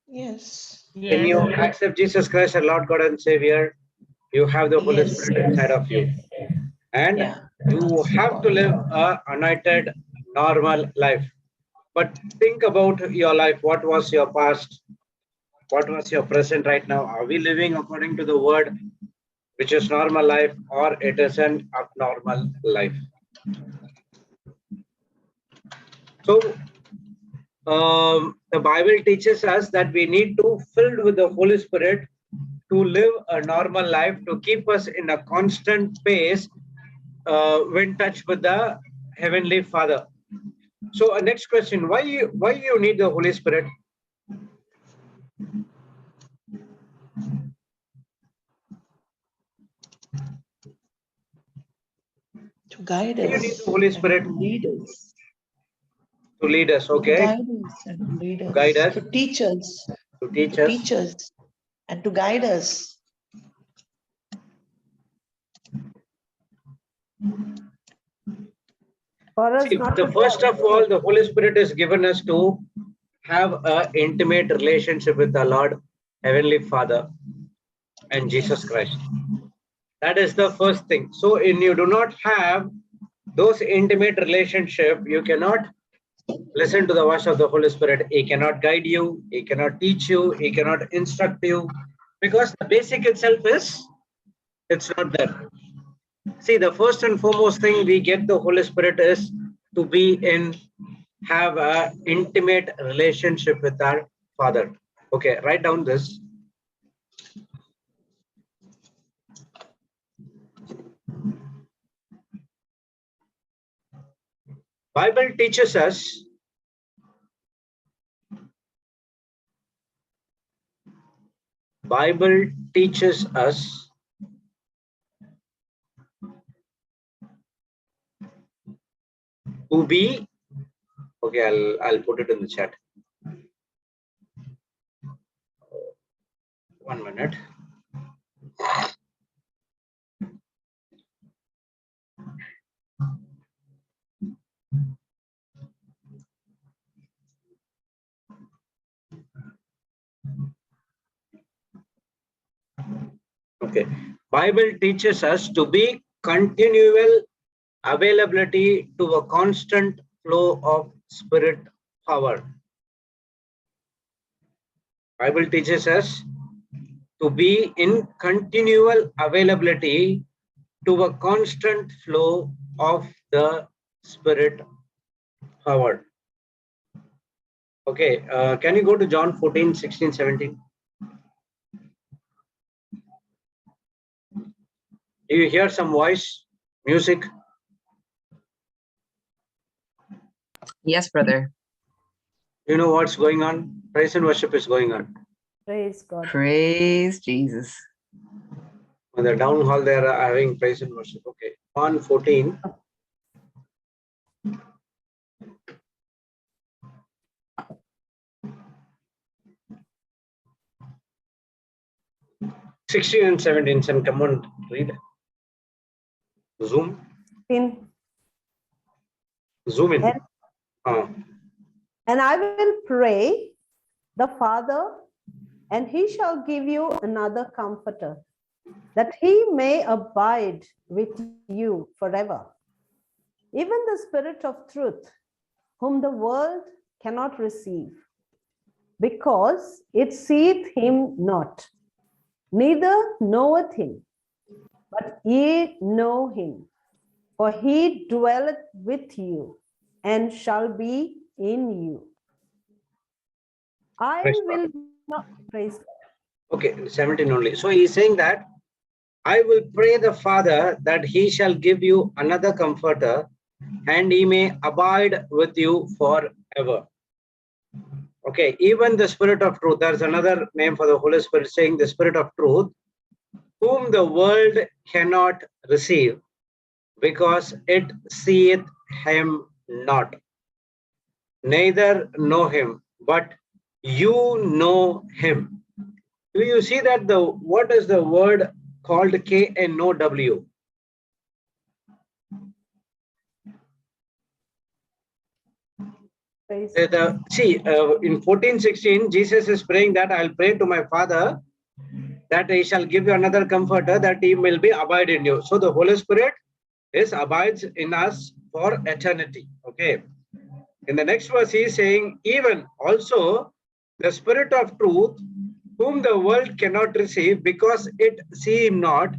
Yes. When you accept Jesus Christ as Lord God and Savior, you have the Holy Yes. Spirit inside of you. And Yeah. you have to live an anointed, normal life. But think about your life. What was your past? What was your present right now? Are we living according to the word, which is normal life, or it is an abnormal life? So the Bible teaches us that we need to fill with the Holy Spirit to live a normal life, to keep us in a constant pace when touched with the Heavenly Father. So next question, why you need the Holy Spirit? To guide Why you need us. the Holy and Spirit? To lead us. To lead us, To okay? guide us and to lead us. Guide us. To teach us. To teach To us. teach us. And to guide us. For us See, not the to first of all, the Holy Spirit is given us to have an intimate relationship with the Lord, Heavenly Father, and Jesus Christ. That is the first thing. So, if you do not have those intimate relationship, you cannot listen to the voice of the Holy Spirit. He cannot guide you. He cannot teach you. He cannot instruct you, because the basic itself is it's not there. See, the first and foremost thing we get the Holy Spirit is to have a intimate relationship with our Father. Okay, write down this. Bible teaches us to be, okay, I'll put it in the chat. 1 minute. Okay, Bible teaches us to be continual availability to a constant flow of spirit power. Bible teaches us to be in continual availability to a constant flow of the spirit power. Okay, can you go to John 14, 16, 17? Do you hear some voice, music? Yes, brother. You know what's going on? Praise and worship is going on. praise God. Praise Jesus. On the down hall, they are having praise and worship. Okay, John 14. (16 and 17). Son, come on, read. Zoom in. And I will pray the Father, and he shall give you another comforter, that he may abide with you forever. Even the Spirit of truth, whom the world cannot receive, because it seeth him not, neither knoweth him, but ye know him, for he dwelleth with you and shall be in you. I Praise will God. not praise God. Okay, 17 only. So he's saying that I will pray the Father that he shall give you another comforter, and he may abide with you forever. Okay, even the Spirit of truth, there's another name for the Holy Spirit, saying the Spirit of truth, whom the world cannot receive, because it seeth him not, neither know him, but you know him. Do you see that what is the word called KNOW? See, in 14:16, Jesus is praying that I'll pray to my Father that he shall give you another comforter, that he will be abide in you. So the Holy Spirit abides in us for eternity. Okay. In the next verse, he is saying, even also the Spirit of truth, whom the world cannot receive, because it see him not,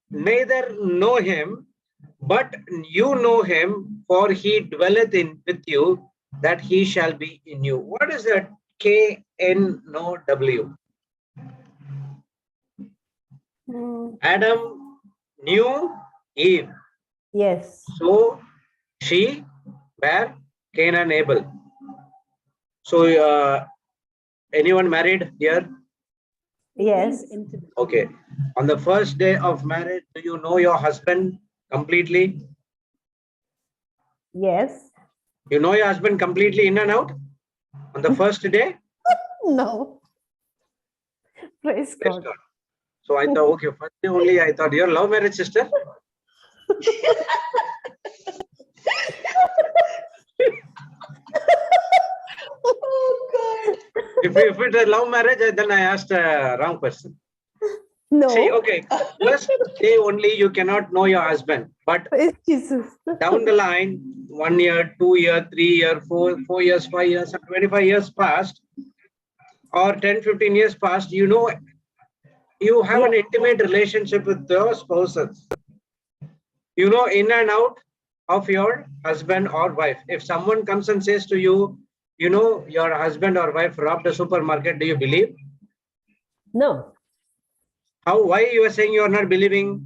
neither know him, but you know him, for he dwelleth with you, that he shall be in you. What is that KNOW? Adam knew Eve. Yes. So she were Cain and Abel. So anyone married here? Yes. Okay. On the first day of marriage, do you know your husband completely? Yes. You know your husband completely in and out on the first day? No. Praise Praise God. God. So I thought, okay, first day only, I thought, you're love marriage, sister? Oh God. If it's a love marriage, then I asked a wrong question. No. See, okay, first day only you cannot know your husband, but Praise Jesus. down the line, 1 year, 2 year, 3 year, 4 years, 5 years, 25 years past, or 10, 15 years past, you know, you have an intimate relationship with your spouses. You know in and out of your husband or wife. If someone comes and says to you, you know, your husband or wife robbed a supermarket, do you believe? No. How? Why you are saying you are not believing?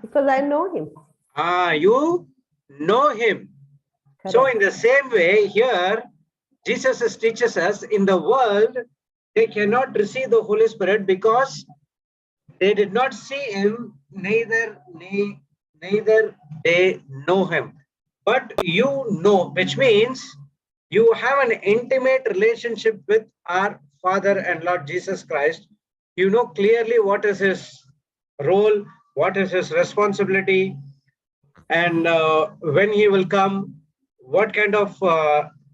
Because I know him. You know him. So Correct. in the same way, here, Jesus teaches us in the world, they cannot receive the Holy Spirit because they did not see him, neither they know him. But you know, which means you have an intimate relationship with our Father and Lord Jesus Christ. You know clearly what is his role, what is his responsibility, and when he will come, what kind of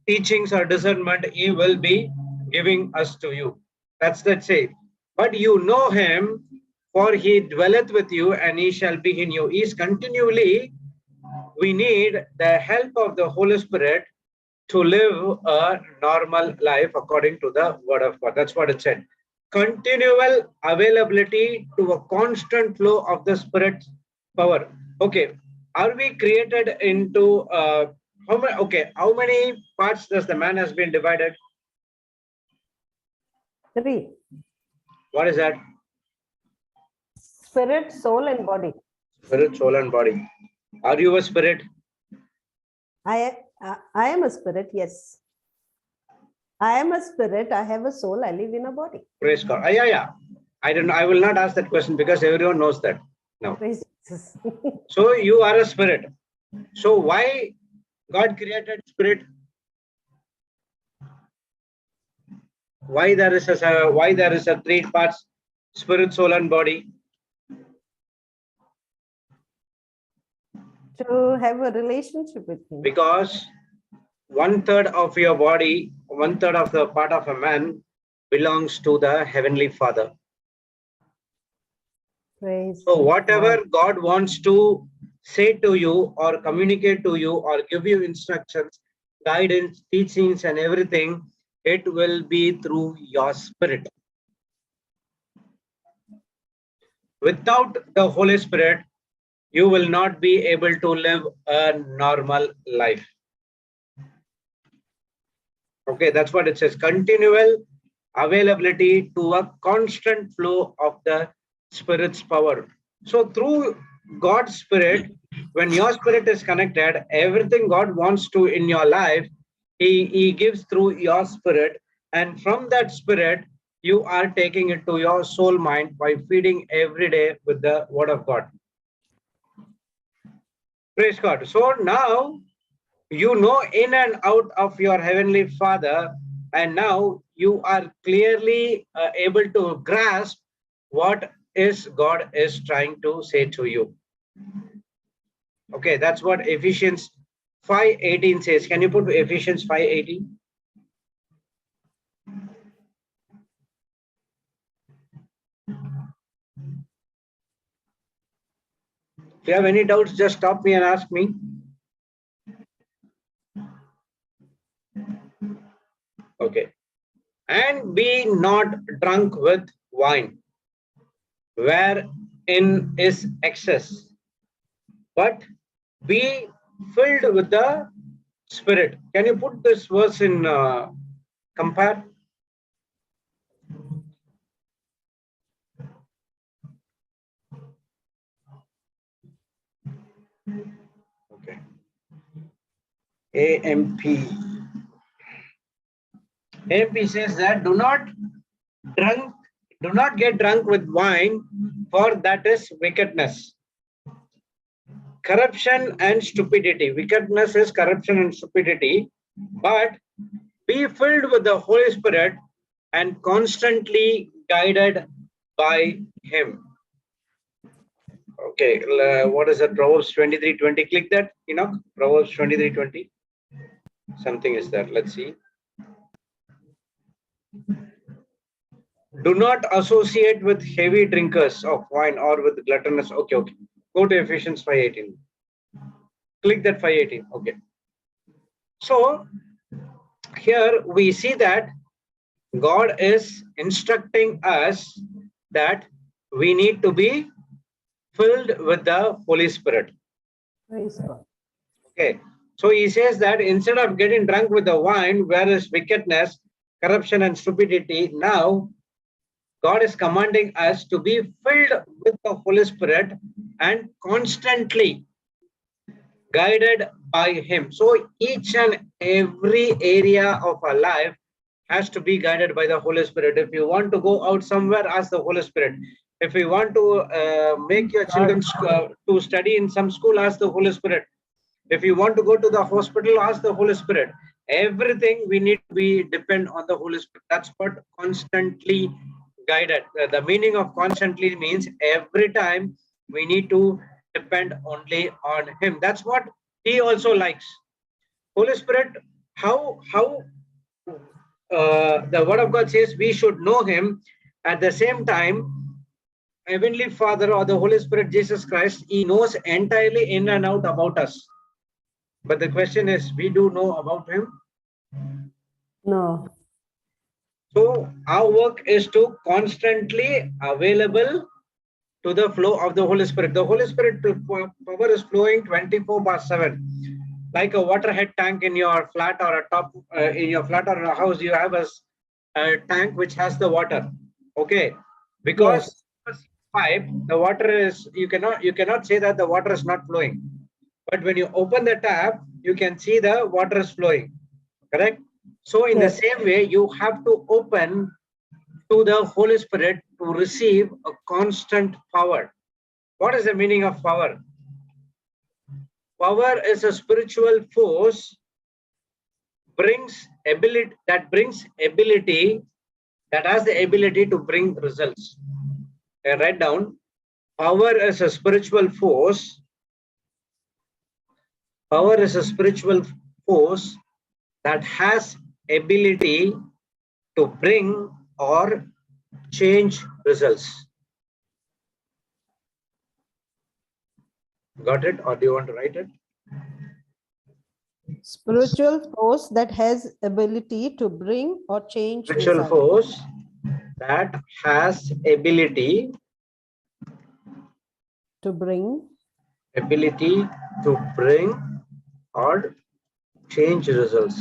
teachings or discernment he will be giving us to you. That's say. But you know him, for he dwelleth with you and he shall be in you. He is continually, we need the help of the Holy Spirit to live a normal life according to the word of God. That's what it said. Continual availability to a constant flow of the Spirit's power. Okay, are we created into how many parts does the man has been divided? 3. What is that? Spirit, soul, and body. Spirit, soul, and body. Are you a spirit? I am a spirit, yes. I am a spirit, I have a soul, I live in a body. Praise God. Yeah. I will not ask that question because everyone knows that now. Praise Jesus. So you are a spirit. So why God created spirit? Why there is a 3 parts, spirit, soul, and body? To have a relationship with him. Because 1/3 of your body, 1/3 of the part of a man belongs to the Heavenly Father. Praise So whatever God. God wants to say to you or communicate to you or give you instructions, guidance, teachings, and everything, it will be through your spirit. Without the Holy Spirit, you will not be able to live a normal life. Okay, that's what it says. Continual availability to a constant flow of the Spirit's power. So through God's Spirit, when your spirit is connected, everything God wants to in your life, He gives through your spirit. And from that spirit, you are taking it to your soul mind by feeding every day with the word of God. Praise God. So now you know in and out of your Heavenly Father, and now you are clearly able to grasp what is God is trying to say to you. Okay, that's what Ephesians 5:18 says. Can you put Ephesians 5:18? If you have any doubts, just stop me and ask me. Okay. And be not drunk with wine, wherein is excess, but be filled with the Spirit. Can you put this verse in compare? AMP. AMP says that do not get drunk with wine, for that is wickedness. Corruption and stupidity. Wickedness is corruption and stupidity, but be filled with the Holy Spirit and constantly guided by Him. Okay, what is that? Proverbs 23:20. Click that, Proverbs 23:20. Something is there. Let's see. Do not associate with heavy drinkers of wine or with gluttonous. Okay. Go to Ephesians 5:18. Click that 5:18. Okay. So here we see that God is instructing us that we need to be filled with the Holy Spirit. Praise God. Okay. So he says that instead of getting drunk with the wine, where is wickedness, corruption, and stupidity, now God is commanding us to be filled with the Holy Spirit and constantly guided by Him. So each and every area of our life has to be guided by the Holy Spirit. If you want to go out somewhere, ask the Holy Spirit. If you want to make your children to study in some school, ask the Holy Spirit. If you want to go to the hospital, ask the Holy Spirit. Everything we need to be depend on the Holy Spirit. That's what constantly guided. The meaning of constantly means every time we need to depend only on Him. That's what He also likes. Holy Spirit, how the Word of God says we should know Him. At the same time, Heavenly Father or the Holy Spirit, Jesus Christ, He knows entirely in and out about us. But the question is, we do know about Him? No. So our work is to constantly available to the flow of the Holy Spirit. The Holy Spirit power is flowing 24/7. Like a waterhead tank in your flat or a top in your flat or a house, you have a tank which has the water. Okay, because pipe, the water is you cannot say that the water is not flowing. But when you open the tap, you can see the water is flowing. Correct? So in the same way, you have to open to the Holy Spirit to receive a constant power. What is the meaning of power? Power is a spiritual force that has the ability to bring results. Write down, power is a spiritual force. Power is a spiritual force that has ability to bring or change results. Got it? Or do you want to write it? Spiritual force that has ability to bring or change Spiritual results. force that has ability To bring or change results.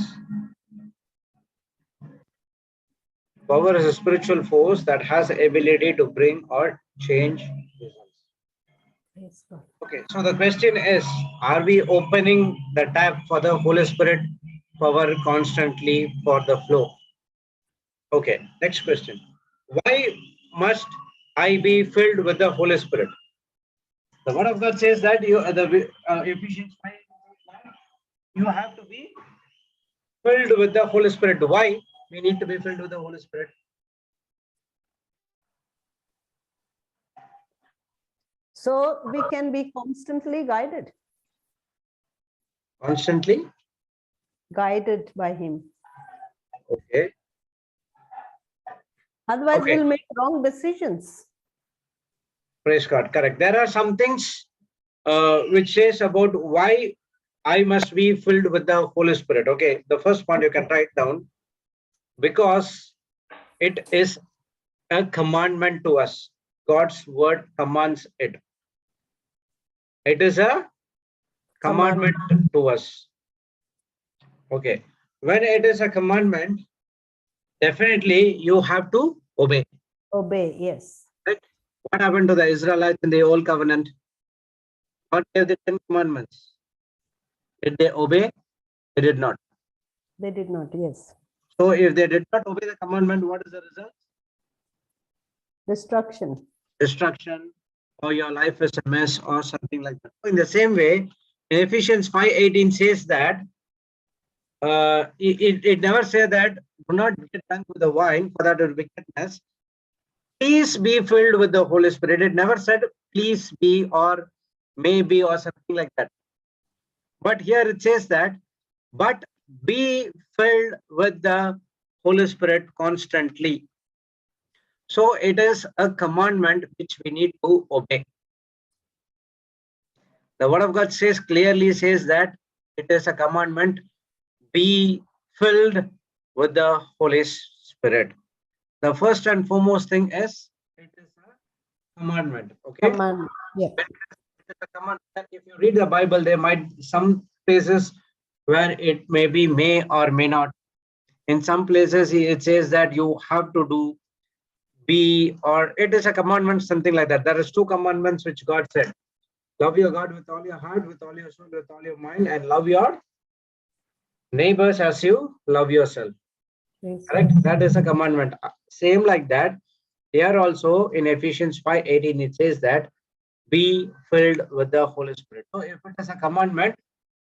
Power is a spiritual force that has ability to bring or change results. Okay, so the question is, are we opening the tap for the Holy Spirit power constantly for the flow? Okay, next question. Why must I be filled with the Holy Spirit? The Word of God says that Ephesians 5, you have to be filled with the Holy Spirit. Why we need to be filled with the Holy Spirit? So we can be constantly guided. Constantly Guided by Him. Okay. Otherwise, we'll make wrong decisions. Praise God. Correct. There are some things which says about why I must be filled with the Holy Spirit. Okay. The first point you can write down, because it is a commandment to us. God's word commands it. It is a commandment to us. Okay. When it is a commandment, definitely you have to obey. Obey, yes. Right? What happened to the Israelites in the Old Covenant? God gave the 10 commandments. Did they obey? They did not. They did not, yes. So if they did not obey the commandment, what is the result? Destruction. Destruction, or your life is a mess, or something like that. In the same way, in Ephesians 5:18 says that it never said that do not get drunk with the wine, for that is wickedness. Please be filled with the Holy Spirit. It never said please be or maybe or something like that. But here it says that, but be filled with the Holy Spirit constantly. So it is a commandment which we need to obey. The word of God says clearly says that it is a commandment, be filled with the Holy Spirit. The first and foremost thing is it is a commandment. Okay. Command. Yeah. It is a commandment. If you read the Bible, there might be some places where it may be may or may not. In some places it says that you have to do, be, or it is a commandment, something like that. There is 2 commandments which God said. Love your God with all your heart, with all your soul, with all your mind, and love your neighbors as you love yourself. Yes. Correct? That is a commandment. Same like that. Here also in Ephesians 5:18 it says that be filled with the Holy Spirit. So if it is a commandment,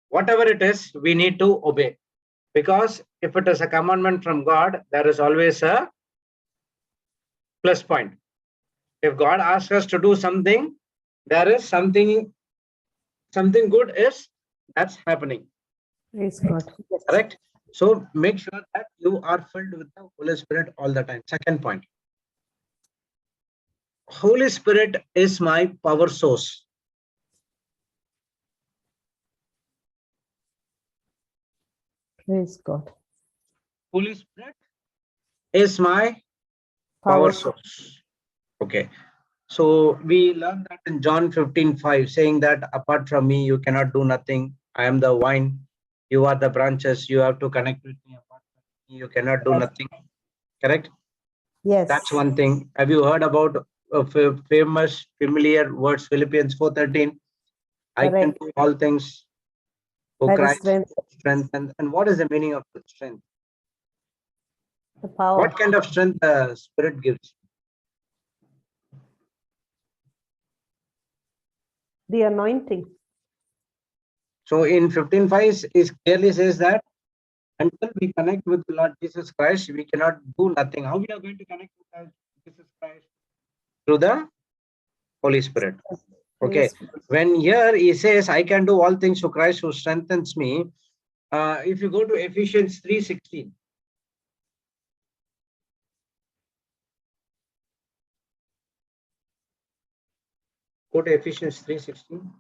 whatever it is, we need to obey. Because if it is a commandment from God, there is always a plus point. If God asks us to do something, there is something good is that's happening. Praise God. Yes. Correct? So make sure that you are filled with the Holy Spirit all the time. Second point. Holy Spirit is my power source. Praise God. Holy Spirit is my power source. Okay. So we learned that in John 15:5, saying that apart from me, you cannot do nothing. I am the vine. You are the branches. You have to connect with me. Apart from me, you cannot do nothing. Correct? Yes. That's one thing. Have you heard about famous, familiar words, Philippians 4:13? I can do all things through By the Christ, strength. strength. And what is the meaning of the strength? The power. What kind of strength the Spirit gives? The anointing. So in 15:5 it clearly says that until we connect with the Lord Jesus Christ, we cannot do nothing. How we are going to connect with Lord Jesus Christ? Through the Holy Spirit. Okay. When here he says, I can do all things through Christ who strengthens me. If you go to Ephesians 3:16. Go to Ephesians 3:16.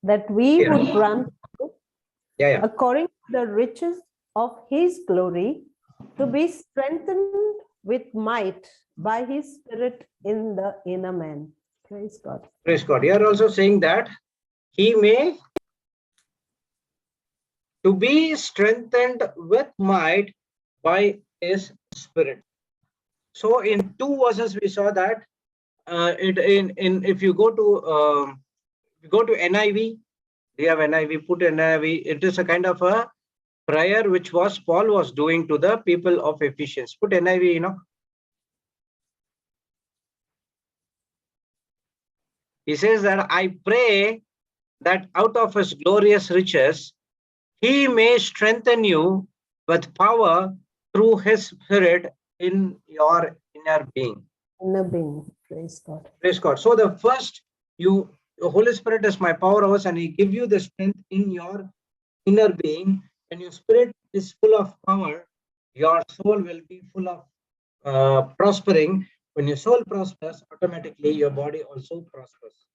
That we would grant according to the riches of his glory to be strengthened with might by his Spirit in the inner man. Praise God. Praise God. You are also saying that he may to be strengthened with might by his Spirit. So in 2 verses we saw that if you go to NIV, we have NIV, put NIV, it is a kind of a prayer which Paul was doing to the people of Ephesians. Put NIV, He says that I pray that out of his glorious riches, he may strengthen you with power through his Spirit in your inner being. Inner being. Praise God. Praise God. So the first, the Holy Spirit is my powerhouse, and he give you the strength in your inner being. When your spirit is full of power, your soul will be full of prospering. When your soul prospers, automatically your body also prospers.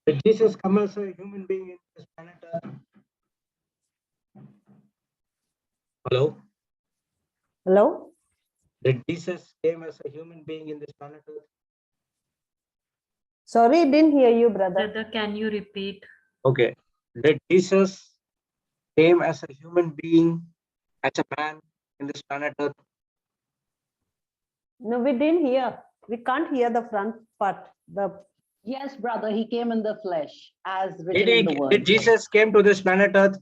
Did Jesus come as a human being in this planet Earth? Hello? Hello? Did Jesus came as a human being in this planet Earth? Sorry, didn't hear you, brother. Brother, can you repeat? Okay. Did Jesus came as a human being, as a man in this planet Earth? No, we didn't hear. We can't hear the front part. Yes, brother, he came in the flesh as Did, written in the word. did Jesus came to this planet Earth,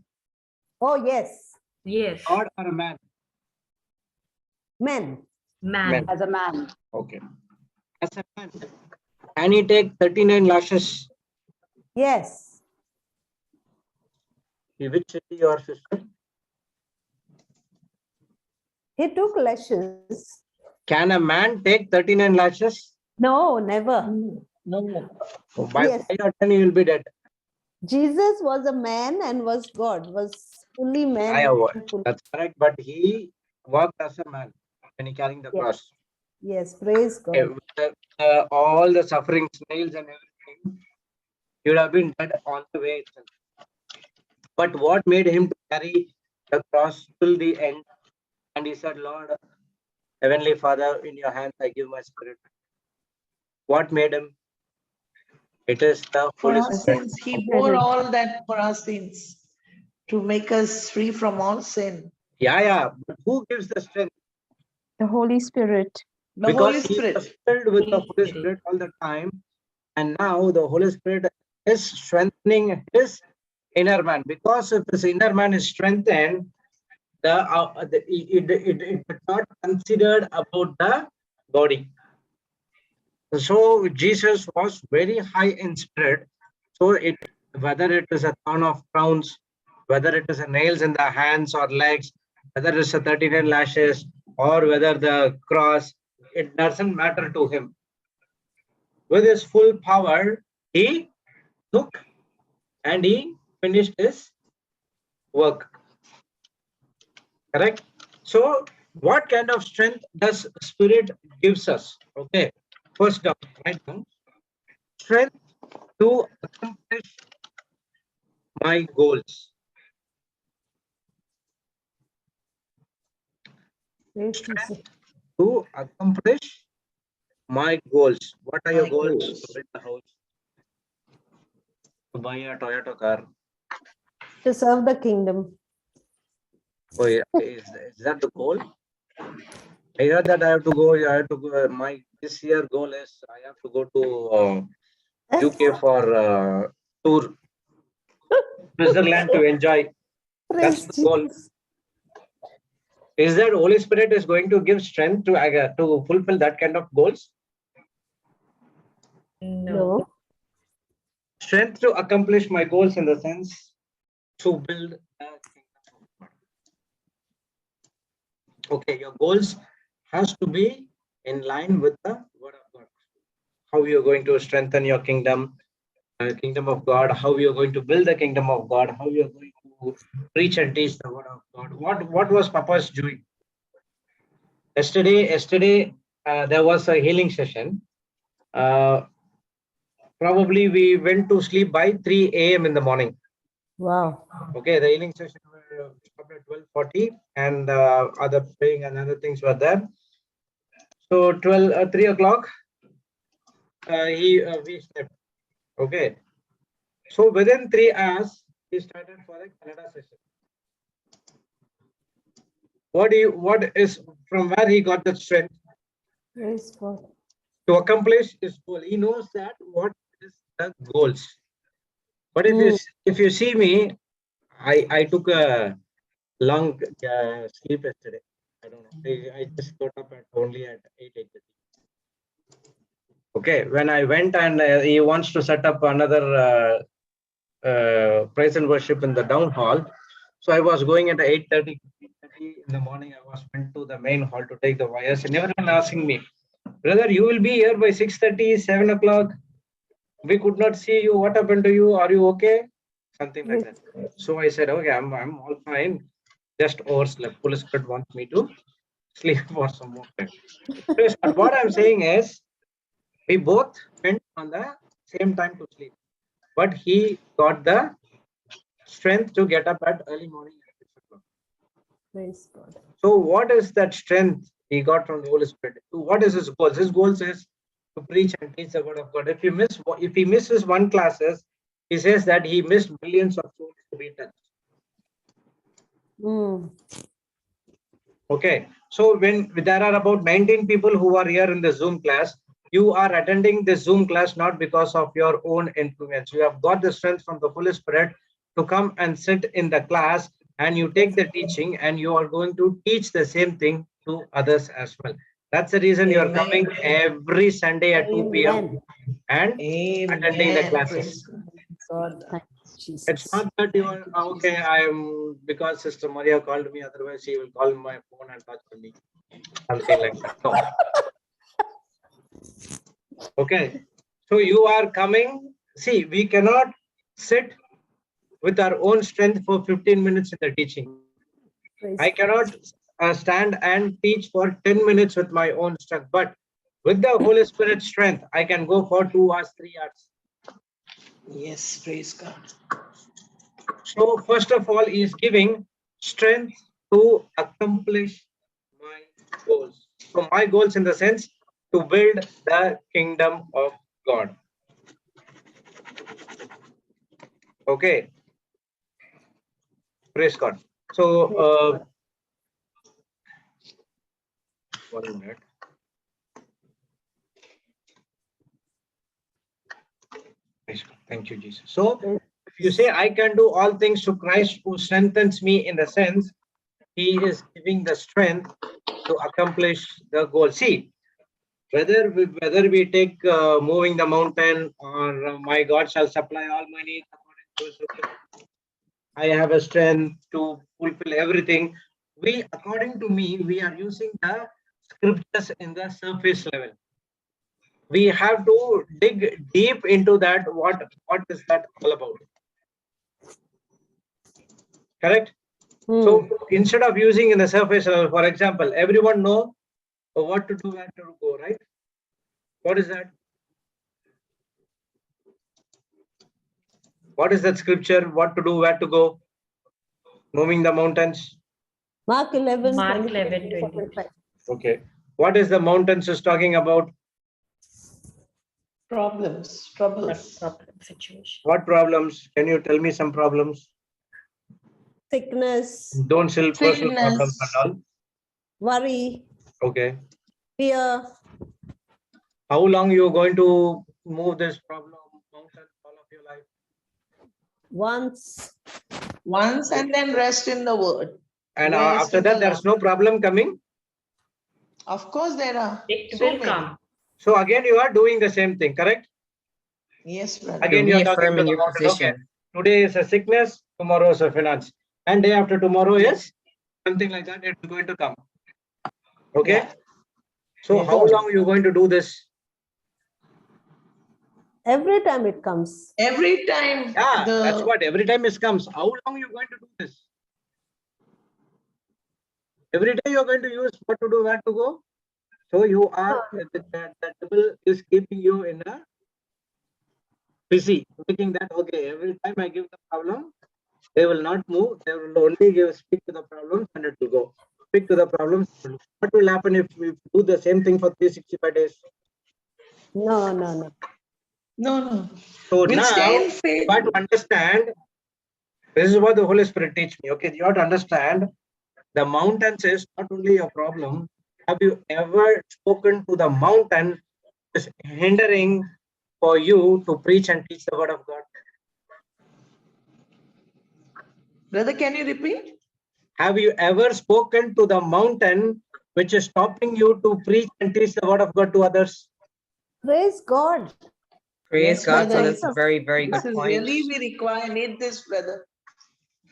Oh, yes. Yes. God or a man? Men. Man. As a man. Okay. As a man, can he take 39 lashes? Yes. Which city your sister? He took lashes. Can a man take 39 lashes? No, never. No. By Yes. 5 or 10, he will be dead. Jesus was a man and was God, was fully man. I avoid. and fully- That's correct. But he worked as a man when he carrying the Yes. cross. Yes, praise God. With all the sufferings, nails and everything, he would have been dead on the way itself. But what made him to carry the cross till the end? And he said, Lord, Heavenly Father, in your hands I give my spirit. What made him? It is the For Holy our Spirit. sins, he bore all that for our sins to make us free from all sin. Yeah. But who gives the strength? The Holy Spirit. The Because Holy he Spirit. was filled with the Holy Holy Spirit. Spirit all the time. And now the Holy Spirit is strengthening his inner man. Because if his inner man is strengthened, it is not considered about the body. So Jesus was very high in spirit. So whether it is a crown of crowns, whether it is a nails in the hands or legs, whether it's a 39 lashes, or whether the cross, it doesn't matter to him. With his full power, he took and he finished his work. Correct? So what kind of strength does Spirit gives us? Okay. First down, right down. Strength to accomplish my goals. Praise Jesus. To accomplish my goals. What are your My goals? goals. To build a house, to buy a Toyota car. To serve the kingdom. Oh, yeah. Is that the goal? I heard that I have to go. I have to go. My this year goal is I have to go to UK for tour, Switzerland to enjoy. That's Praise the goal. Jesus. Is that Holy Spirit is going to give strength to fulfill that kind of goals? No. Strength to accomplish my goals in the sense to build a kingdom of God. Okay, your goals has to be in line with the word of God. How you are going to strengthen your kingdom of God, how you are going to build the kingdom of God, how you are going to preach and teach the word of God. What was Papa's doing? Yesterday there was a healing session. Probably we went to sleep by 3 a.m. in the morning. Wow. Okay, the healing session stopped at 12:40, and other praying and other things were there. So 3 o'clock, we slept. Okay, so within 3 hours, he started for the Canada session. What is from where he got that strength Praise God. to accomplish his goal? He knows that what is the goals. But if you see me, I took a long sleep yesterday. I don't know. I just got up only at 8:30. Okay, when I went and he wants to set up another praise and worship in the down hall. So I was going at 8:30 in the morning. I was went to the main hall to take the wires, and everyone asking me, brother, you will be here by 6:30, 7 o'clock. We could not see you. What happened to you? Are you okay? Something like that. So I said, okay, I'm all fine. Just overslept. Holy Spirit wants me to sleep for some more time. But what I'm saying is, we both went on the same time to sleep. But he got the strength to get up at early morning at 6 o'clock. Praise God. So what is that strength he got from the Holy Spirit? What is his goals? His goals is to preach and teach the word of God. If he misses one classes, he says that he missed millions of souls to be touched. Okay. So when there are about 19 people who are here in the Zoom class, you are attending the Zoom class not because of your own influence. You have got the strength from the Holy Spirit to come and sit in the class, and you take the teaching and you are going to teach the same thing to others as well. That's the reason you are Amen. coming every Sunday at 2 p.m. Amen. and attending the Amen. classes. Praise God, thank you, It's Jesus. not that you are Thank you, okay. Jesus. I am because Sister Maria called me. Otherwise, she will call my phone and touch on me. Something like that. No. Okay. So you are coming. See, we cannot sit with our own strength for 15 minutes in the teaching. Praise I cannot stand and teach for 10 minutes with my own strength. But with the Holy Spirit strength, I can go for 2 hours, 3 hours. Yes, praise God. So first of all, he is giving strength to accomplish my goals. So my goals in the sense to build the kingdom of God. Okay. Praise God. So 1 minute. Praise God. Thank you, Jesus. So if you say I can do all things to Christ who strengthens me, in the sense he is giving the strength to accomplish the goal. See, whether we take moving the mountain or my God shall supply all my needs according to his riches. I have a strength to fulfill everything. We, according to me, we are using the scriptures in the surface level. We have to dig deep into that. What is that all about? Correct? So instead of using in the surface level, for example, everyone know what to do, where to go, right? What is that? What is that scripture? What to do, where to go? Moving the mountains. Mark 11, Mark 24, 11, 25. Okay. What is the mountains is talking about? Problems, troubles. problem situation. What problems? Can you tell me some problems? Sickness, Don't sell personal problems Sickness. and all. worry, Okay. fear. How long you are going to move this problem mountain all of your life? Once. Once, and then rest in the word. And Rest after in the that, there's no problem coming. Of course, there are It so will many. come. So again, you are doing the same thing, correct? Yes, brother. Again, you are talking to Reaffirming the your mountain. Okay. position. Today is a sickness, tomorrow is a finance, and day after tomorrow is something like that. It's going to come. Okay. Yeah. So Yes. how long are you going to do this? Every time it comes. Every time Yeah, the that's what every time it comes. How long are you going to do this? Every day you're going to use what to do, where to go. So you are the devil is keeping you in a busy, thinking that okay, every time I give the problem, they will not move. They will only speak to the problems and it will go. Speak to the problems. What will happen if we do the same thing for 365 days? No, no, no. no. So We'll now, stay in you faith. have to understand. This is what the Holy Spirit teach me. Okay, you have to understand. The mountains is not only a problem. Have you ever spoken to the mountain is hindering for you to preach and teach the word of God? Brother, can you repeat? Have you ever spoken to the mountain which is stopping you to preach and teach the word of God to others? Praise God. Praise Yes, God. So brother. that's a very, very This good is point. really we require, need this, brother.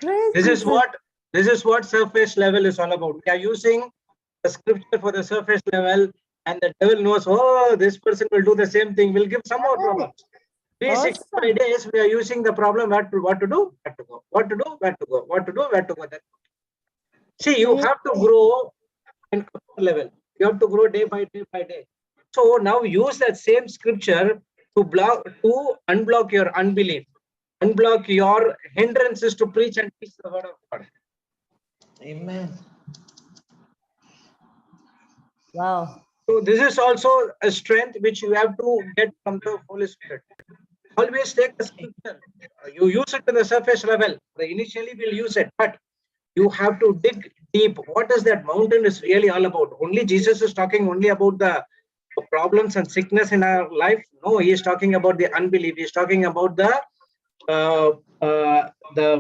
Praise This is Jesus. what surface level is all about. We are using the scripture for the surface level, and the devil knows, oh, this person will do the same thing, will give some more problems. 365 Awesome. days, we are using the problem what to do, where to go, what to do, where to go, what to do, where to go. See, you have to grow in upper level. You have to grow day by day by day. So now use that same scripture to unblock your unbelief, unblock your hindrances to preach and teach the word of God. Amen. Wow. So this is also a strength which you have to get from the Holy Spirit. Always take the scripture. You use it in the surface level. Initially we'll use it, but you have to dig deep. What is that mountain is really all about? Only Jesus is talking only about the problems and sickness in our life? No, he is talking about the unbelief. He is talking about the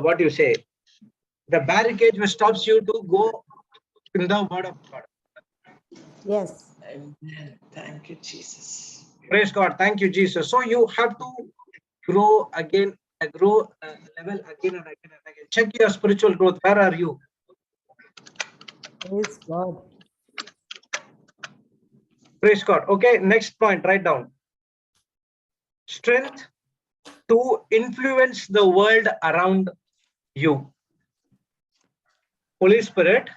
what you say, the barricade which stops you to go in the word of God. Yes. Amen. Thank you, Jesus. Praise God. Thank you, Jesus. So you have to grow again, grow level again and again and again. Check your spiritual growth. Where are you? Praise God. Praise God. Okay, next point, write down. Strength to influence the world around you. Holy Spirit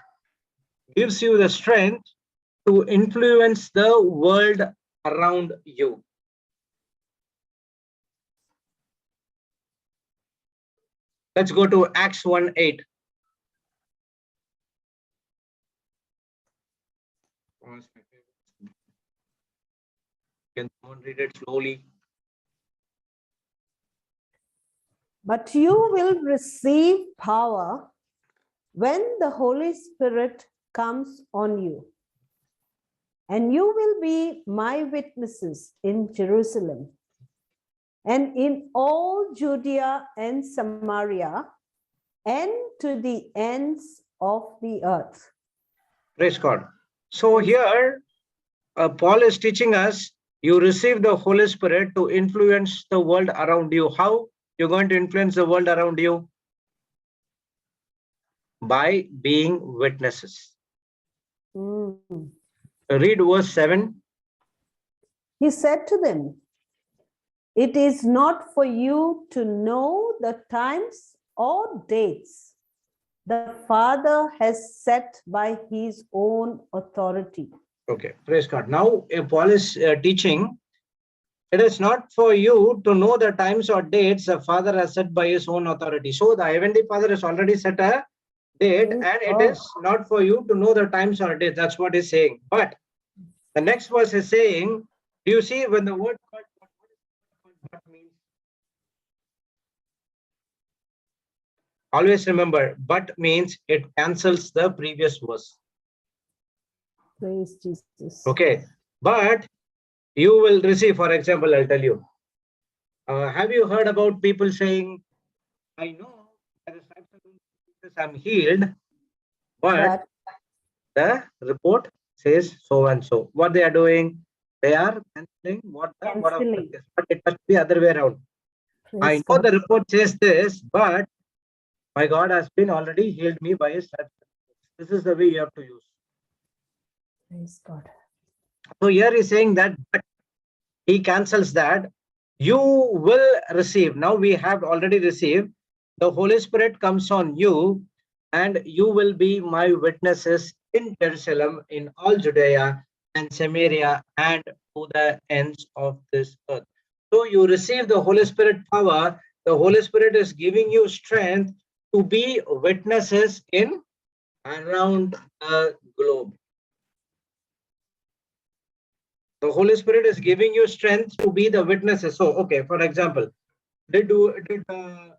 gives you the strength to influence the world around you. Let's go to Acts 1:8. Can someone read it slowly? But you will receive power when the Holy Spirit comes on you. And you will be my witnesses in Jerusalem and in all Judea and Samaria and to the ends of the earth. Praise God. So here, Paul is teaching us, you receive the Holy Spirit to influence the world around you. How you're going to influence the world around you? By being witnesses. Mm. Read verse 7. He said to them, it is not for you to know the times or dates the Father has set by his own authority. Okay, praise God. Now, Paul is teaching, it is not for you to know the times or dates the Father has set by his own authority. So the Heavenly Father has already set a date, and it is not for you to know the times or dates. That's what he's saying. But the next verse is saying, do you see when the word what means? Always remember, but means it cancels the previous verse. Praise Jesus. Okay, but you will receive, for example, I'll tell you. Have you heard about people saying, I know there is I'm healed, but the report says so and so. What they are doing, they are canceling what the word of God says. But it must be the other way around. I know the report says this, but my God has been already healed me by his stripes. This is the way you have to use. Praise God. So here he's saying that he cancels that. You will receive. Now we have already received. The Holy Spirit comes on you, and you will be my witnesses in Jerusalem, in all Judea and Samaria, and to the ends of this earth. So you receive the Holy Spirit power. The Holy Spirit is giving you strength to be witnesses in around the globe. The Holy Spirit is giving you strength to be the witnesses. So, okay, for example, did the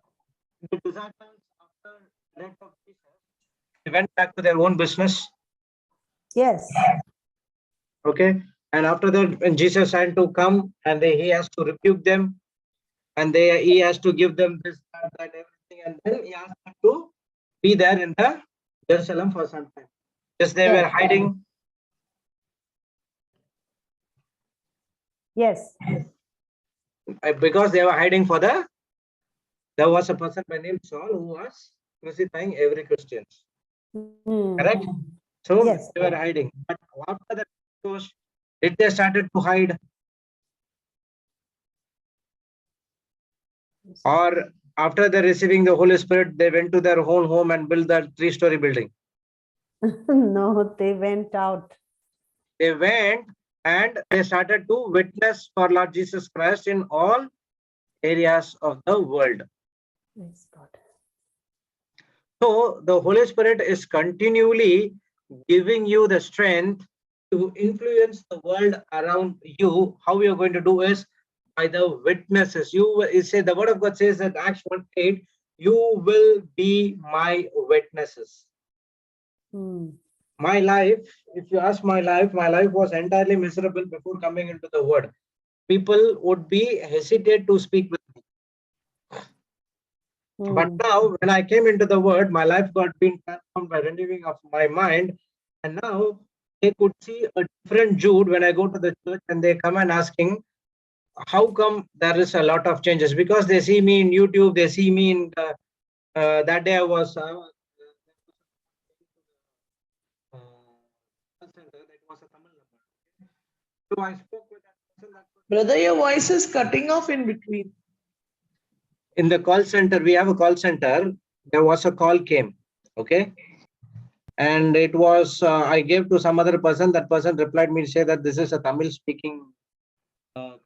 disciples after the death of Jesus, they went back to their own business? Yes. Okay, and after that, when Jesus had to come, and he has to rebuke them, and he has to give them this, that, and everything, and then he asked them to be there in the Jerusalem for some time. Yes, they were hiding. Yes. Because they were hiding for there was a person by name Saul who was crucifying every Christian. Correct? So yes, they were hiding. But after that, did they started to hide? Or after they receiving the Holy Spirit, they went to their own home and built that 3-story building? No, they went out. They went and they started to witness for Lord Jesus Christ in all areas of the world. Praise God. So the Holy Spirit is continually giving you the strength to influence the world around you. How we are going to do is by the witnesses. You say the word of God says that Acts 1:8, you will be my witnesses. Mm. My life, if you ask my life was entirely miserable before coming into the word. People would be hesitate to speak with me. But Mm. now when I came into the word, my life got been transformed by renewing of my mind. And now they could see a different Jude when I go to the church, and they come and asking, how come there is a lot of changes? Because they see me in YouTube, they see me in that day I was it was a Tamil number. So I spoke with that person. Brother, your voice is cutting off in between. In the call center, we have a call center. There was a call came, okay, and it was I gave to some other person. That person replied me, say that this is a Tamil speaking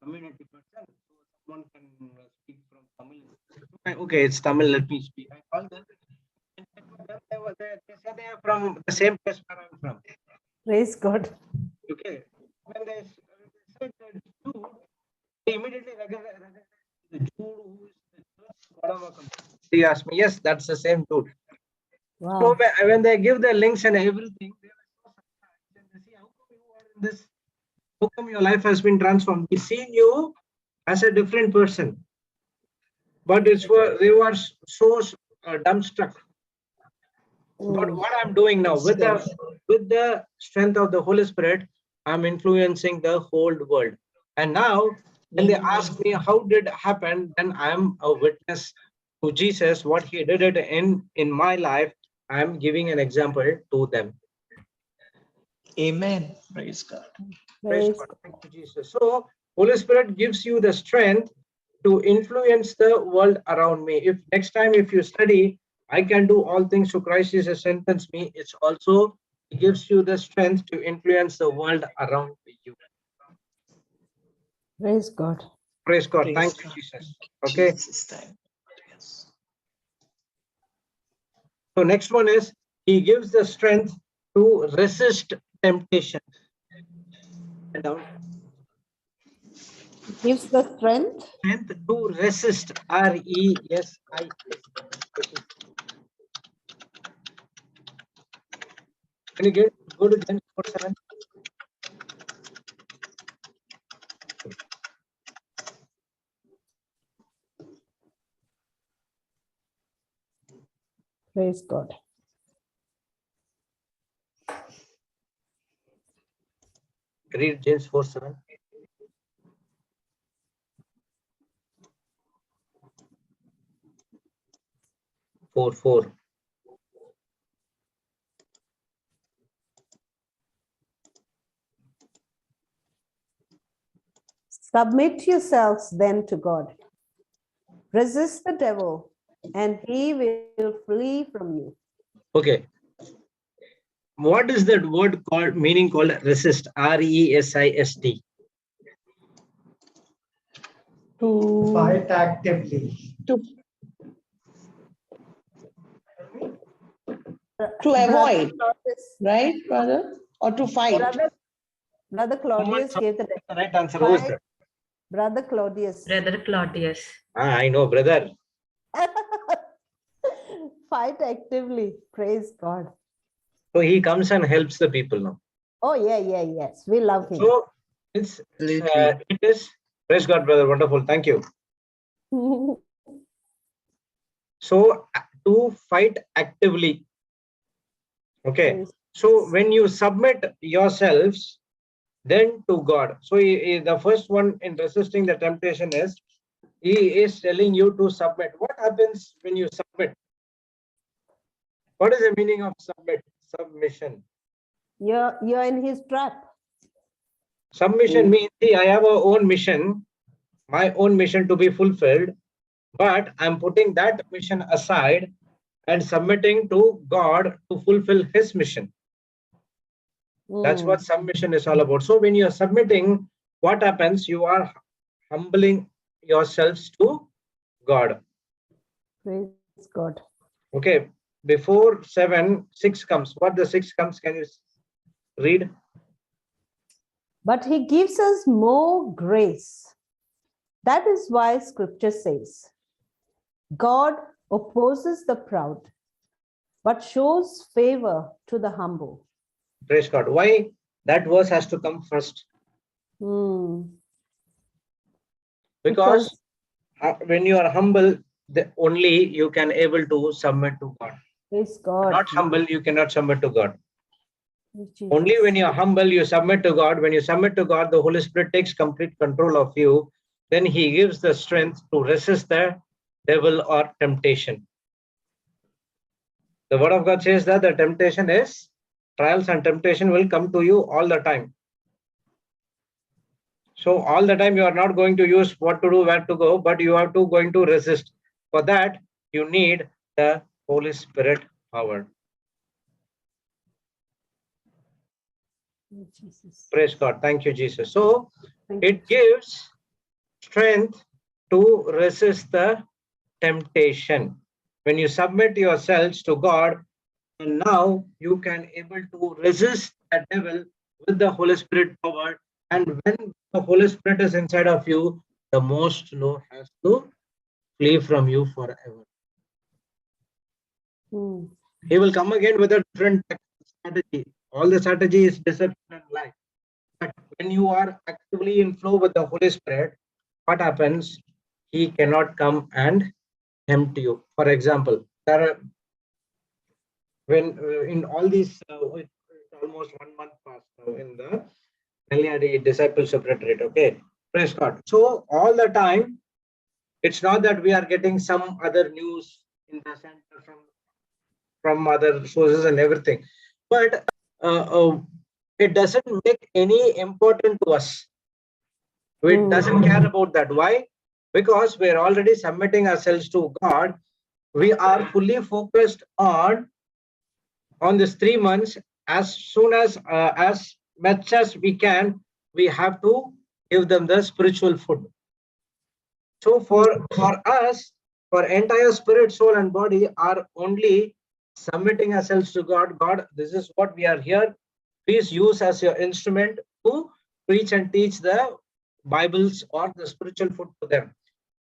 community person. So someone can speak from Tamil. Okay, it's Tamil. Let me speak. I called them. They said they are from the same place where I'm from. Praise God. Okay. When they said that Jude, they immediately recognized the Jude who is the church God of our country. He asked me, yes, that's the same Jude. Wow. So when they give the links and everything, they were so surprised. And they see, how come you are in this? How come your life has been transformed? We seen you as a different person. But they were so dumbstruck. But Mm. what I'm doing now with the strength of the Holy Spirit, I'm influencing the whole world. And now when they ask me how did it happen, then I'm a witness to Jesus, what he did it in my life. I'm giving an example to them. Amen. Praise God. Praise Praise God. God. Thank you, Jesus. So Holy Spirit gives you the strength to influence the world around me. If next time if you study, I can do all things through Christ Jesus strengthens me, it's also it gives you the strength to influence the world around you. Praise God. Praise God. Praise Thank you, God. Jesus. Okay. Jesus, thank you. Yes. So next one is he gives the strength to resist temptation. And down. Gives the strength. Strength to resist. RESIST. Can you go to James 4:7? Praise God. Read James 4:7. 4:4. Submit yourselves then to God. Resist the devil, and he will flee from you. Okay. What is that word called, meaning called resist? RESIST. To Fight actively. To avoid, Claudius, right, brother? Or to fight? Brother Claudius gave the The right answer. Who is that? Brother Claudius. Brother Claudius. I know, brother. Fight actively. Praise God. So he comes and helps the people now. Oh, yeah, yes. We love him. So it is, praise God, brother. Wonderful. Thank you. So to fight actively. Okay. So when you submit yourselves, then to God. So the first one in resisting the temptation is, he is telling you to submit. What happens when you submit? What is the meaning of submit? Submission. You're in his trap. Submission means, see, I have a own mission, my own mission to be fulfilled, but I'm putting that mission aside and submitting to God to fulfill his mission. That's what submission is all about. So when you're submitting, what happens? You are humbling yourselves to God. Praise God. Okay. Before 7, 6 comes. What the 6 comes? Can you read? But he gives us more grace. That is why scripture says, God opposes the proud, but shows favor to the humble. Praise God. Why that verse has to come first? Because when you are humble, only you can able to submit to God. Praise God. Not humble, you cannot submit to God. Jesus. Only when you are humble, you submit to God. When you submit to God, the Holy Spirit takes complete control of you. Then He gives the strength to resist the devil or temptation. The Word of God says that the temptation is, trials and temptation will come to you all the time. So all the time you are not going to use what to do, where to go, but you are going to resist. For that, you need the Holy Spirit power. Jesus. Praise God. Thank you, Jesus. So Thank you. it gives strength to resist the temptation. When you submit yourselves to God, and now you can able to resist the devil with the Holy Spirit power. And when the Holy Spirit is inside of you, the most low has to flee from you forever. He will come again with a different strategy. All the strategy is deception and lie. But when you are actively in flow with the Holy Spirit, what happens? He cannot come and tempt you. For example, there are, when in all these, it's almost 1 month past now in the Millennium Discipleship Retreat. Okay, praise God. So all the time, it's not that we are getting some other news in the center from other sources and everything, but it doesn't make any important to us. It doesn't care about that. Why? Because we're already submitting ourselves to God. We are fully focused on this 3 months. As soon as much as we can, we have to give them the spiritual food. So for us, for entire spirit, soul, and body are only submitting ourselves to God. God, this is what we are here. Please use as your instrument to preach and teach the Bibles or the spiritual food to them.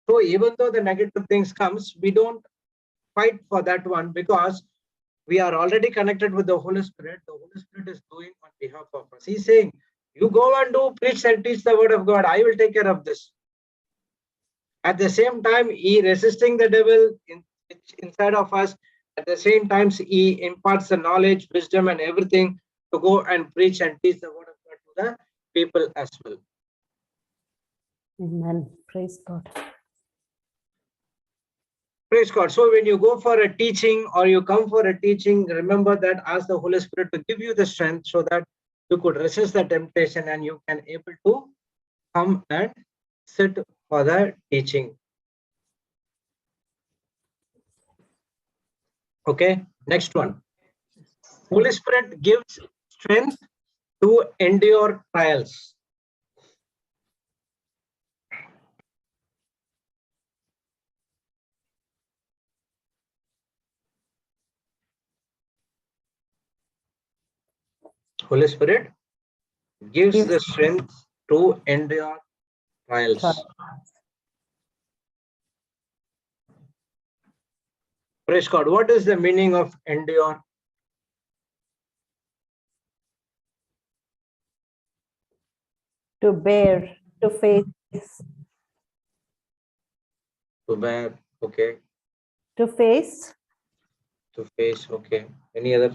So even though the negative things comes, we don't fight for that one, because we are already connected with the Holy Spirit. The Holy Spirit is doing on behalf of us. He's saying, you go and do, preach and teach the word of God. I will take care of this. At the same time, he resisting the devil inside of us. At the same time, he imparts the knowledge, wisdom, and everything to go and preach and teach the word of God to the people as well. Amen. Praise God. Praise God. So when you go for a teaching or you come for a teaching, remember that ask the Holy Spirit to give you the strength so that you could resist the temptation and you can able to come and sit for the teaching. Okay, next one. Holy Spirit gives strength to endure trials. Holy Spirit gives the strength to endure trials. Praise God. What is the meaning of endure? To bear, to face. To bear. Okay. To face. To face. Okay. Any other?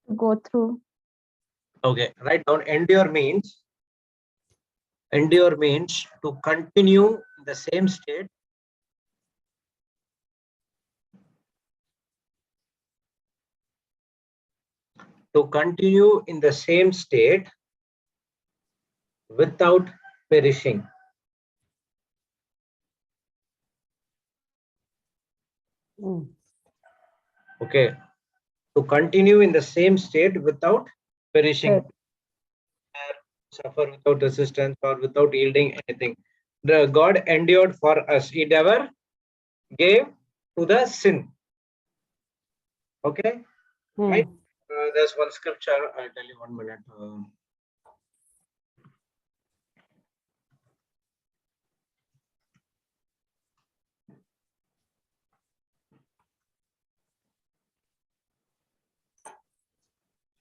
To go through. Okay. Write down. Endure means to continue in the same state. To continue in the same state without perishing. Okay. To continue in the same state without perishing. Suffer without resistance or without yielding anything. The God endured for us. He never gave to the sin. Okay. Right. There's one scripture. I'll tell you 1 minute.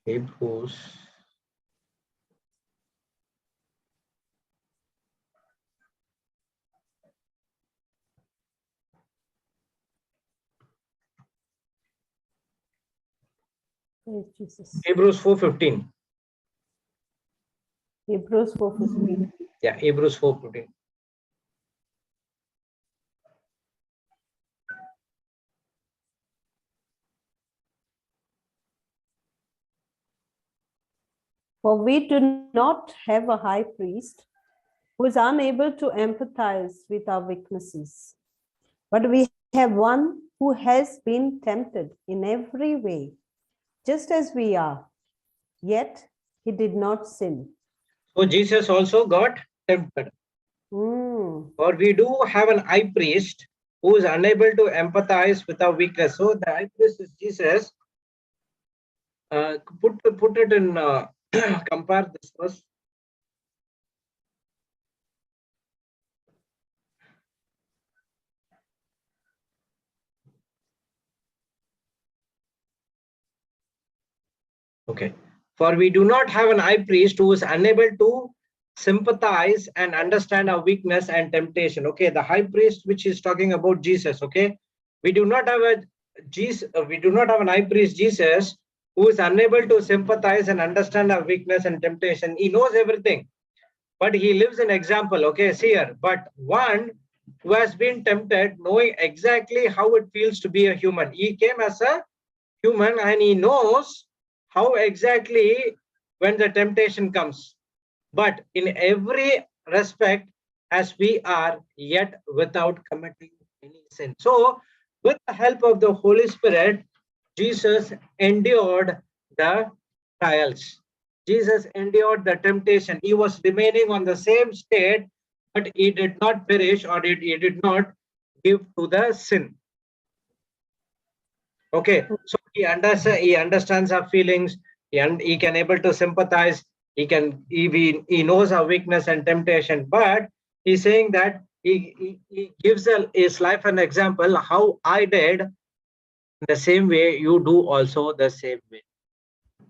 Hebrews. Praise Jesus. Hebrews 4:15. Hebrews 4:15. Yeah, Hebrews 4:15. For we do not have a high priest who is unable to empathize with our weaknesses, but we have one who has been tempted in every way, just as we are, yet he did not sin. So Jesus also got tempted. For we do have an high priest who is unable to empathize with our weakness. So the high priest is Jesus. Put it in compare this verse. Okay. For we do not have an high priest who is unable to sympathize and understand our weakness and temptation. Okay, the high priest which is talking about Jesus. Okay, we do not have a Jesus. We do not have an high priest Jesus who is unable to sympathize and understand our weakness and temptation. He knows everything, but he lives an example. Okay, see here. But one who has been tempted, knowing exactly how it feels to be a human. He came as a human and he knows how exactly when the temptation comes, but in every respect as we are, yet without committing any sin. So with the help of the Holy Spirit, Jesus endured the trials. Jesus endured the temptation. He was remaining on the same state, but he did not perish, or he did not give to the sin. Okay, so he understands our feelings, he can able to sympathize, he knows our weakness and temptation, but he's saying that he gives his life an example, how I did the same way, you do also the same way.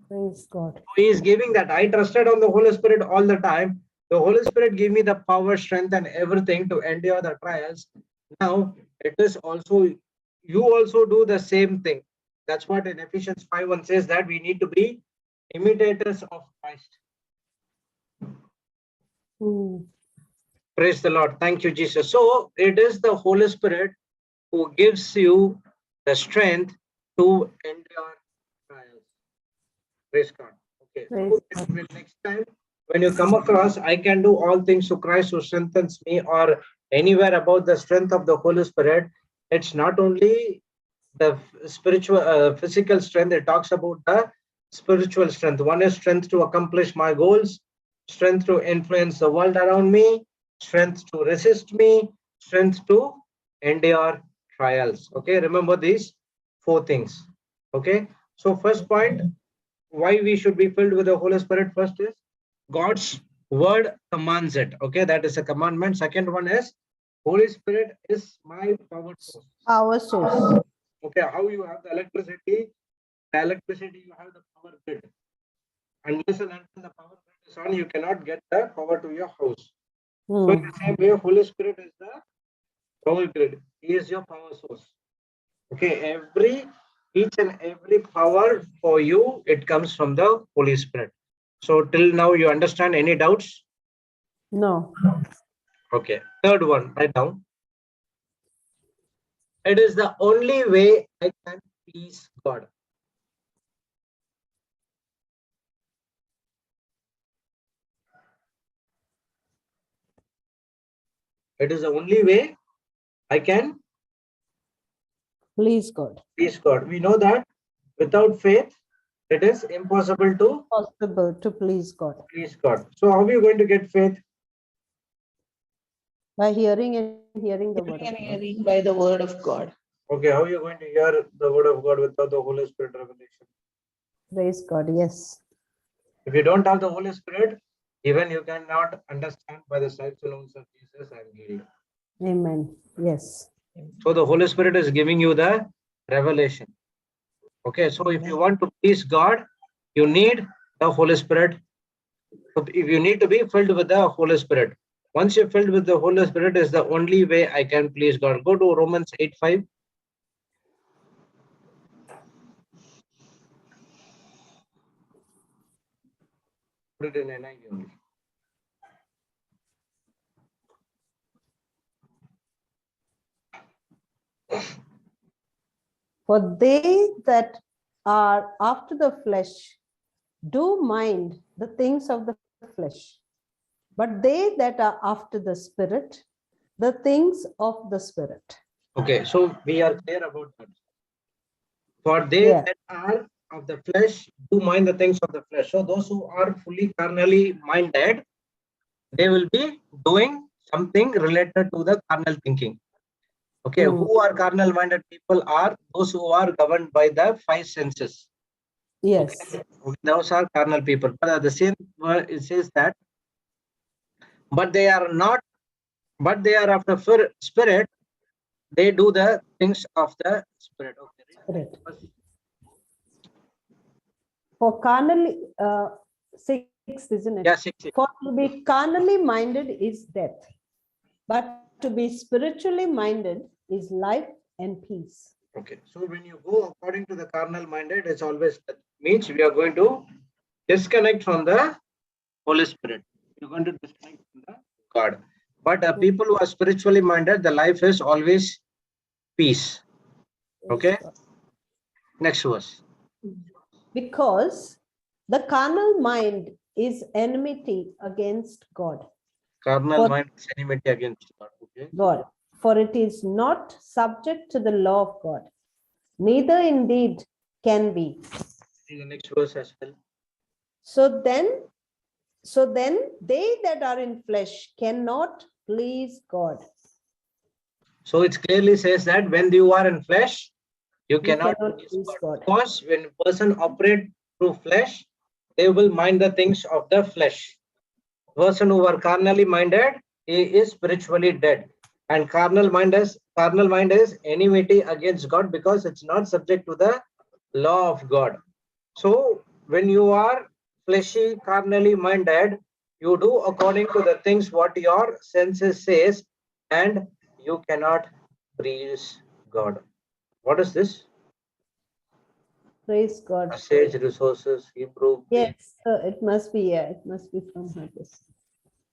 Praise God. So he is giving that I trusted on the Holy Spirit all the time. The Holy Spirit gave me the power, strength, and everything to endure the trials. Now it is also, you also do the same thing. That's what in Ephesians 5:1 says, that we need to be imitators of Christ. Praise the Lord. Thank you, Jesus. So it is the Holy Spirit who gives you the strength to endure trials. Praise God. Okay. Praise So next time when you come across, I can do all things through Christ who strengthens me, or anywhere about the strength of the Holy Spirit, it's not only the spiritual, physical strength. It talks about the spiritual strength. One is strength to accomplish my goals, strength to influence the world around me, strength to resist me, strength to endure trials. Okay, remember these 4 things. Okay, so first point, why we should be filled with the Holy Spirit. First is God's word commands it. Okay, that is a commandment. Second one is Holy Spirit is my power source. Our source. Okay, how you have the electricity you have the power grid. Unless and until the power grid is on, you cannot get the power to your house. So in the same way, Holy Spirit is the power grid. He is your power source. Okay, each and every power for you, it comes from the Holy Spirit. So till now, you understand any doubts? No. Okay, third one, write down. It is the only way I can please God. It is the only way I can Please God. please God. We know that without faith, it is impossible to Possible to please God. please God. So how are you going to get faith? By hearing and hearing the word of God. Hearing by the word of God. Okay, how are you going to hear the word of God without the Holy Spirit revelation? Praise God. Yes. If you don't have the Holy Spirit, even you cannot understand by the stripes alone of Jesus, I am healed. Amen. Yes. So the Holy Spirit is giving you the revelation. Okay, so if you want to please God, You need the Holy Spirit. So if you need to be filled with the Holy Spirit. Once you're filled with the Holy Spirit is the only way I can please God. Go to Romans 8:5. Put it in NIV only. For they that are after the flesh do mind the things of the flesh, but they that are after the Spirit, the things of the Spirit. Okay, so we are clear about that. For they Yeah. that are of the flesh do mind the things of the flesh. So those who are fully carnally minded, they will be doing something related to the carnal thinking. Okay, who are carnal minded people are those who are governed by the five senses. Yes. Okay, those are carnal people. But at the same word, it says that, but they are not, but they are of the Spirit, they do the things of the Spirit. Okay. Spirit. For carnally, 6, isn't it? Yeah, 6. For to be carnally minded is death, but to be spiritually minded is life and peace. Okay, so when you go according to the carnal minded, it's always that means we are going to disconnect from the Holy Spirit. You're going to disconnect from the God. But people who are spiritually minded, the life is always peace. Okay. Next verse. Because the carnal mind is enmity against God. Carnal For- mind is enmity against God. Okay. God, for it is not subject to the law of God, neither indeed can be. In the next verse as well. So then they that are in flesh cannot please God. So it clearly says that when you are in flesh, you cannot please God. Because when a person operates through flesh, they will mind the things of the flesh. Person who are carnally minded, he is spiritually dead. And carnal mind is enmity against God because it's not subject to the law of God. So when you are fleshy, carnally minded, you do according to the things what your senses says, and you cannot please God. What is this? Praise God. Sage resources, Hebrew. Yes, it must be, yeah, it must be from her.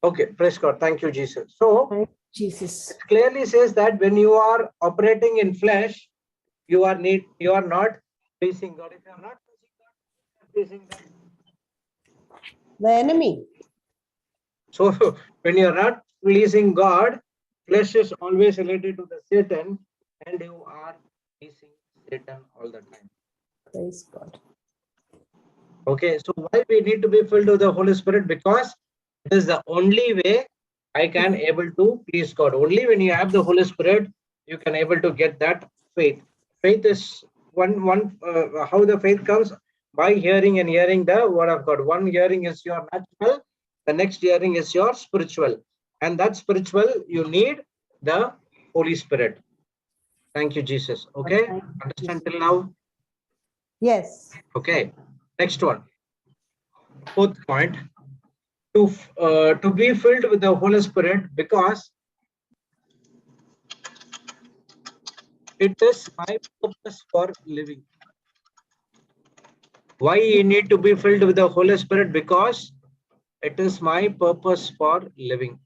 Okay, praise God. Thank you, Jesus. So Thank you, Jesus. it clearly says that when you are operating in flesh, you are not pleasing God. If you are not pleasing God, The enemy. so when you are not pleasing God, flesh is always related to the Satan, and you are pleasing Satan all the time. Praise God. Okay, so why we need to be filled with the Holy Spirit? Because it is the only way I can able to please God. Only when you have the Holy Spirit, you can able to get that faith. Faith is how the faith comes by hearing and hearing the word of God. One hearing is your natural, the next hearing is your spiritual, and that spiritual you need the Holy Spirit. Thank you, Jesus. Okay, understand till now? Yes. Okay, next one. Fourth point. To be filled with the Holy Spirit because it is my purpose for living. Why you need to be filled with the Holy Spirit? Because it is my purpose for living.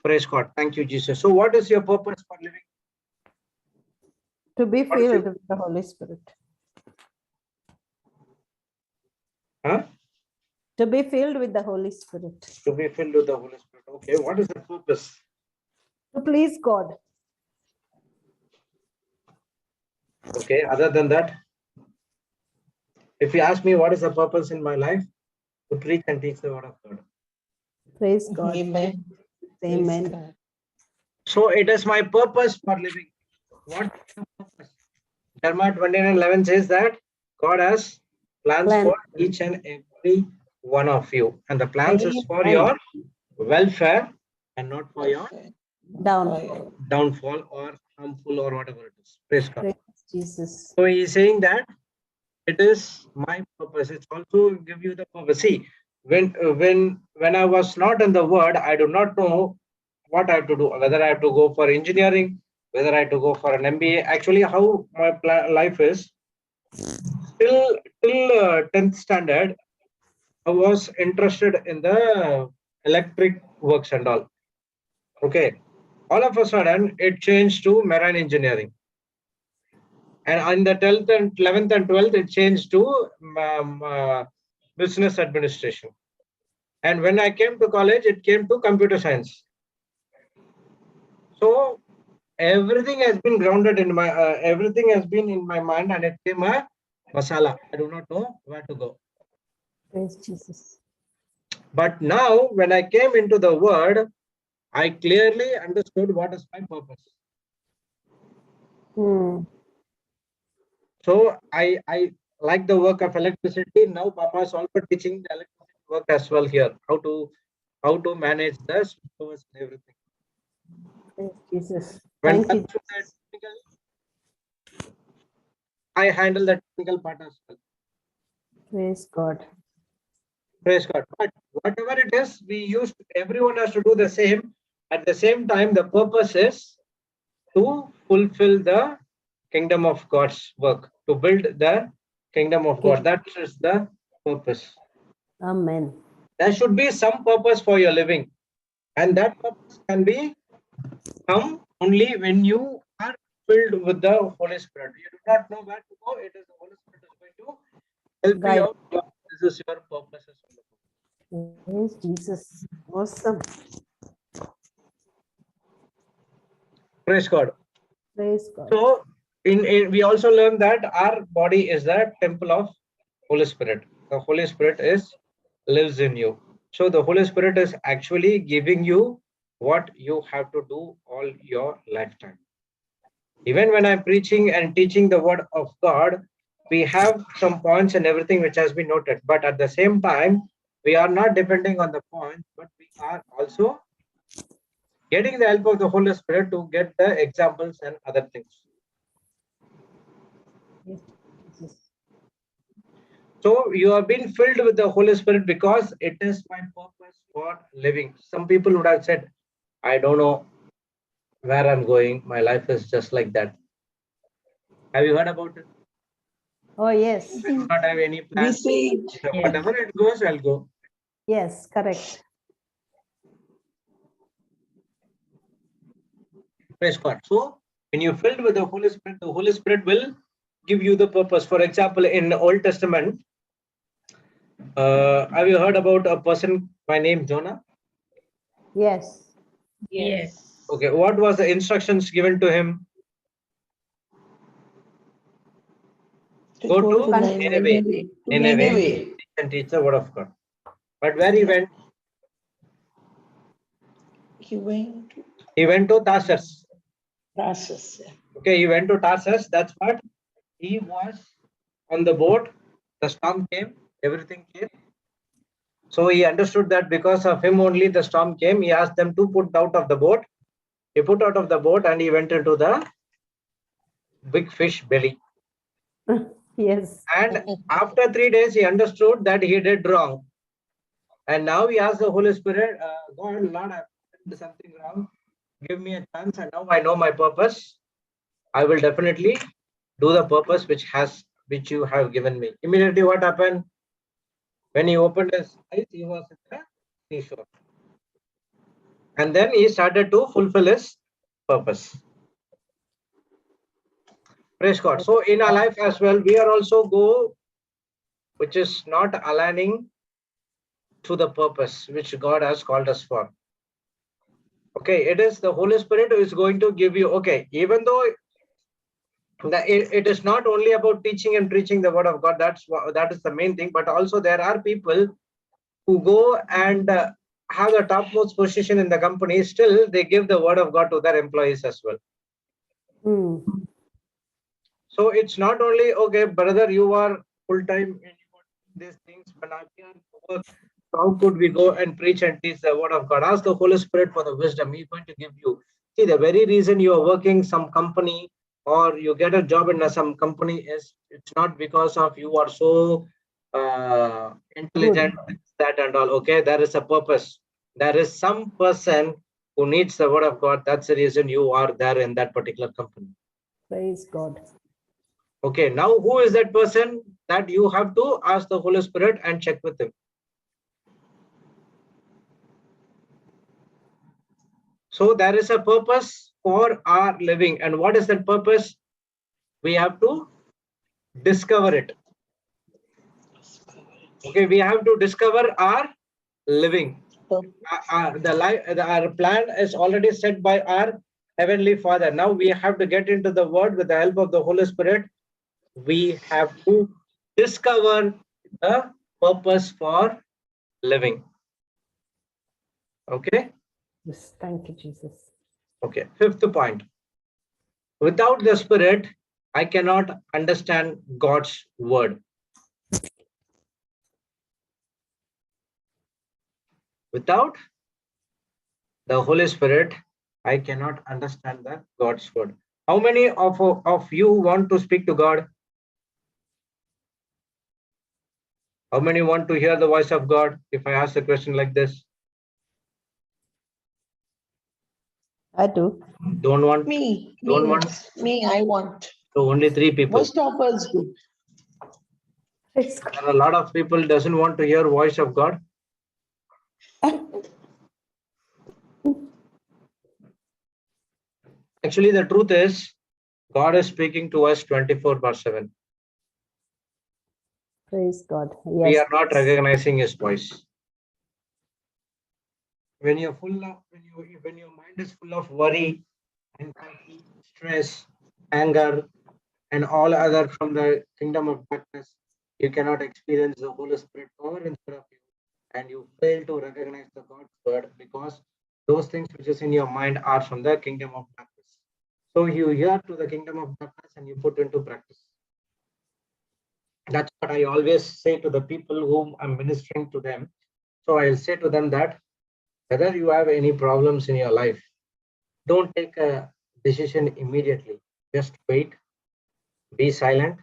Praise God. Thank you, Jesus. So what is your purpose for living? To be filled with the Holy Spirit. Huh? To be filled with the Holy Spirit. To be filled with the Holy Spirit. Okay, what is the purpose? To please God. Okay, other than that, if you ask me what is the purpose in my life, to preach and teach the word of God. Praise God. Amen. Amen. Praise God. So it is my purpose for living. What is the purpose? Jeremiah 29:11 says that God has plans for each and every one of you. And the plans is for your welfare and not for your Downfall. downfall or harmful or whatever it is. Praise God. Praise Jesus. So he is saying that it is my purpose. It's also give you the purpose. See, when I was not in the word, I do not know what I have to do, whether I have to go for engineering, whether I have to go for an MBA. Actually, how my life is, till 10th standard, I was interested in the electric works and all. Okay. All of a sudden, it changed to marine engineering. And on the 12th and 11th and 12th, it changed to business administration. And when I came to college, it came to computer science. So everything has been grounded in my, everything has been in my mind, and it came a masala. I do not know where to go. Praise Jesus. But now when I came into the word, I clearly understood what is my purpose. Hmm. So I like the work of electricity. Now Papa is also teaching the electricity work as well here. How to manage the switchovers and everything. Praise Jesus. When Thank you. comes to the technical, I handle the technical part as well. Praise God. Praise God. But whatever it is, everyone has to do the same. At the same time, the purpose is to fulfill the kingdom of God's work, to build the kingdom of God. That is the purpose. Amen. There should be some purpose for your living, and that purpose can be come only when you are filled with the Holy Spirit. You do not know where to go. It is the Holy Spirit is going to help Guide. you out. This is your purpose. Praise Jesus. Awesome. Praise God. Praise God. So we also learn that our body is the temple of Holy Spirit. The Holy Spirit lives in you. So the Holy Spirit is actually giving you what you have to do all your lifetime. Even when I'm preaching and teaching the word of God, we have some points and everything which has been noted. But at the same time, we are not depending on the points, but we are also getting the help of the Holy Spirit to get the examples and other things. Yes. So you have been filled with the Holy Spirit because it is my purpose for living. Some people would have said, I don't know where I'm going. My life is just like that. Have you heard about it? Oh, yes. I do not have any We plans. say it. Whatever it goes, I'll go. Yes, correct. Praise God. So when you're filled with the Holy Spirit will give you the purpose. For example, in the Old Testament, have you heard about a person by name Jonah? Yes. Yes. Okay, what was the instructions given to him? Go to Nineveh. Nineveh. And teach the word of God. But where he went? He went to He went to Tarsus. Tarsus. Okay, he went to Tarsus. That's what he was on the boat. The storm came, everything came. So he understood that because of him only the storm came. He asked them to put out of the boat. He put out of the boat and he went into the big fish belly. Yes. And after 3 days, he understood that he did wrong. And now he asked the Holy Spirit, God, Lord, I've done something wrong. Give me a chance. And now I know my purpose. I will definitely do the purpose which you have given me. Immediately what happened? When he opened his eyes, he was at the seashore. And then he started to fulfill his purpose. Praise God. So in our life as well, we are also which is not aligning to the purpose which God has called us for. Okay, it is the Holy Spirit who is going to give you, okay, even though it is not only about teaching and preaching the word of God, that is the main thing, but also there are people who go and have the topmost position in the company, still they give the word of God to their employees as well. Mm. So it's not only, okay, brother, you are full-time and you want these things, but I'm here to work. How could we go and preach and teach the word of God? Ask the Holy Spirit for the wisdom. He's going to give you. See, the very reason you are working some company or you get a job in some company is it's not because of you are so intelligent, that and all. Okay, there is a purpose. There is some person who needs the word of God. That's the reason you are there in that particular company. Praise God. Okay, now who is that person? That you have to ask the Holy Spirit and check with him. So there is a purpose for our living. And what is that purpose? We have to discover it. Okay, we have to discover our living. Our plan is already set by our Heavenly Father. Now we have to get into the Word with the help of the Holy Spirit. We have to discover the purpose for living. Okay. Yes, thank you, Jesus. Okay. Fifth point. Without the Spirit, I cannot understand God's word. Without the Holy Spirit, I cannot understand the God's word. How many of you want to speak to God? How many want to hear the voice of God? If I ask a question like this, I do. don't want. Me, Don't want. I want. So only 3 people. Most of us do. Praise God. There are a lot of people doesn't want to hear voice of God. Actually, the truth is, God is speaking to us 24/7. Praise God. We Yes. are not recognizing His voice. When you're full of, when your mind is full of worry, anxiety, stress, anger, and all other from the kingdom of darkness, you cannot experience the Holy Spirit power inside of you, and you fail to recognize the God's word because those things which is in your mind are from the kingdom of darkness. So you hear to the kingdom of darkness and you put into practice. That's what I always say to the people whom I'm ministering to them. So I'll say to them that whether you have any problems in your life, don't take a decision immediately. Just wait, be silent,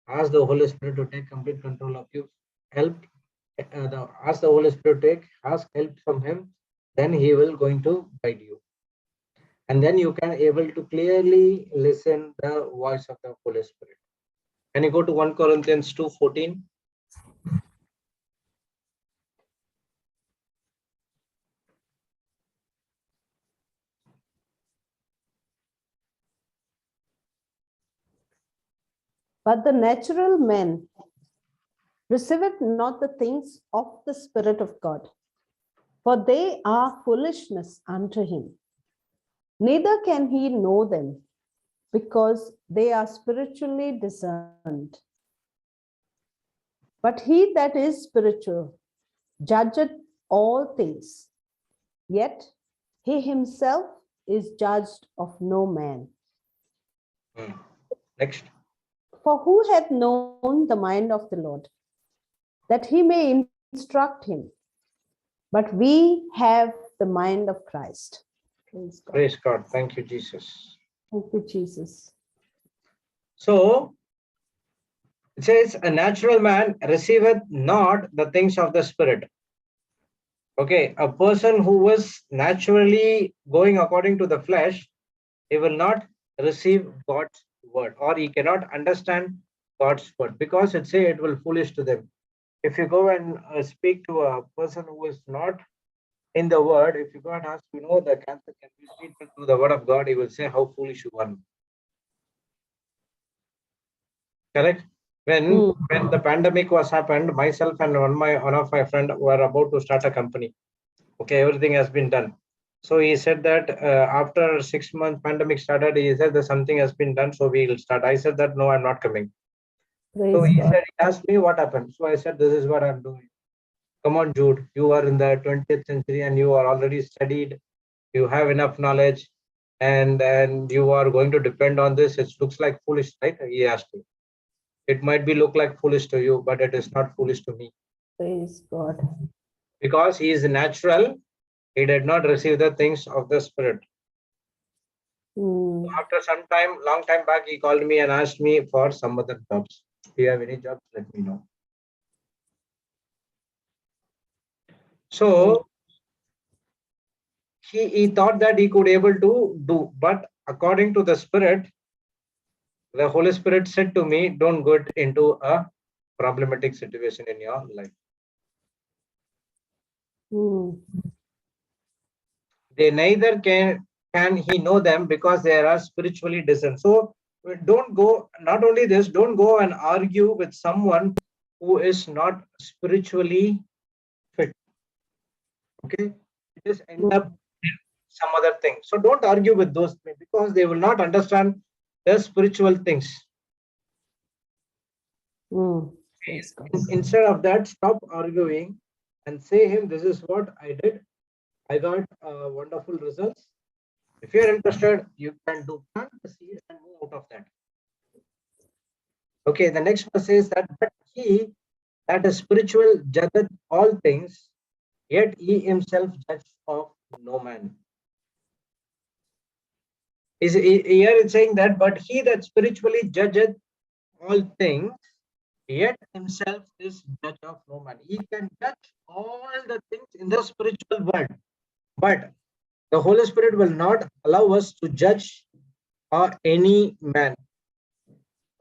ask the Holy Spirit to take complete control of you. Ask the Holy Spirit to ask help from Him. Then He will going to guide you. And then you can able to clearly listen the voice of the Holy Spirit. Can you go to 1 Corinthians 2:14? But the natural man receiveth not the things of the Spirit of God, for they are foolishness unto him. Neither can he know them, because they are spiritually discerned. But he that is spiritual judgeth all things, yet he himself is judged of no man. Next. For who hath known the mind of the Lord, that he may instruct him? But we have the mind of Christ. Praise God. Praise God. Thank you, Jesus. Thank you, Jesus. So it says, a natural man receiveth not the things of the Spirit. Okay, a person who was naturally going according to the flesh, he will not receive God's word, or he cannot understand God's word, because it say it will foolish to them. If you go and speak to a person who is not in the word, if you go and ask, the cancer can be treated through the word of God, he will say, how foolish you are. Correct? When the pandemic was happened, myself and one of my friend were about to start a company. Okay, everything has been done. So he said that after 6 months pandemic started, he said that something has been done, so we will start. I said that no, I'm not coming. So he asked me what happened. So I said, this is what I'm doing. Come on, Jude, you are in the 20th century and you are already studied. You have enough knowledge, and you are going to depend on this. It looks like foolish, right? He asked me. It might be look like foolish to you, but it is not foolish to me. Praise God. Because he is natural, he did not receive the things of the Spirit. After some time, long time back, he called me and asked me for some other jobs. If you have any jobs, let me know. So he thought that he could able to do, but according to the Spirit, the Holy Spirit said to me, don't get into a problematic situation in your life. They neither can he know them because they are spiritually discerned. So don't go, not only this, don't go and argue with someone who is not spiritually fit. Okay, it just end up in some other thing. So don't argue with those because they will not understand the spiritual things. Instead of that, stop arguing and say him, this is what I did. I got wonderful results. If you're interested, you can do plant the seed and move out of that. Okay, the next verse says that, but he that is spiritual judgeth all things, yet he himself judged of no man. Here it's saying that, but he that spiritually judgeth all things, yet himself is judge of no man. He can judge all the things in the spiritual world, but the Holy Spirit will not allow us to judge any man.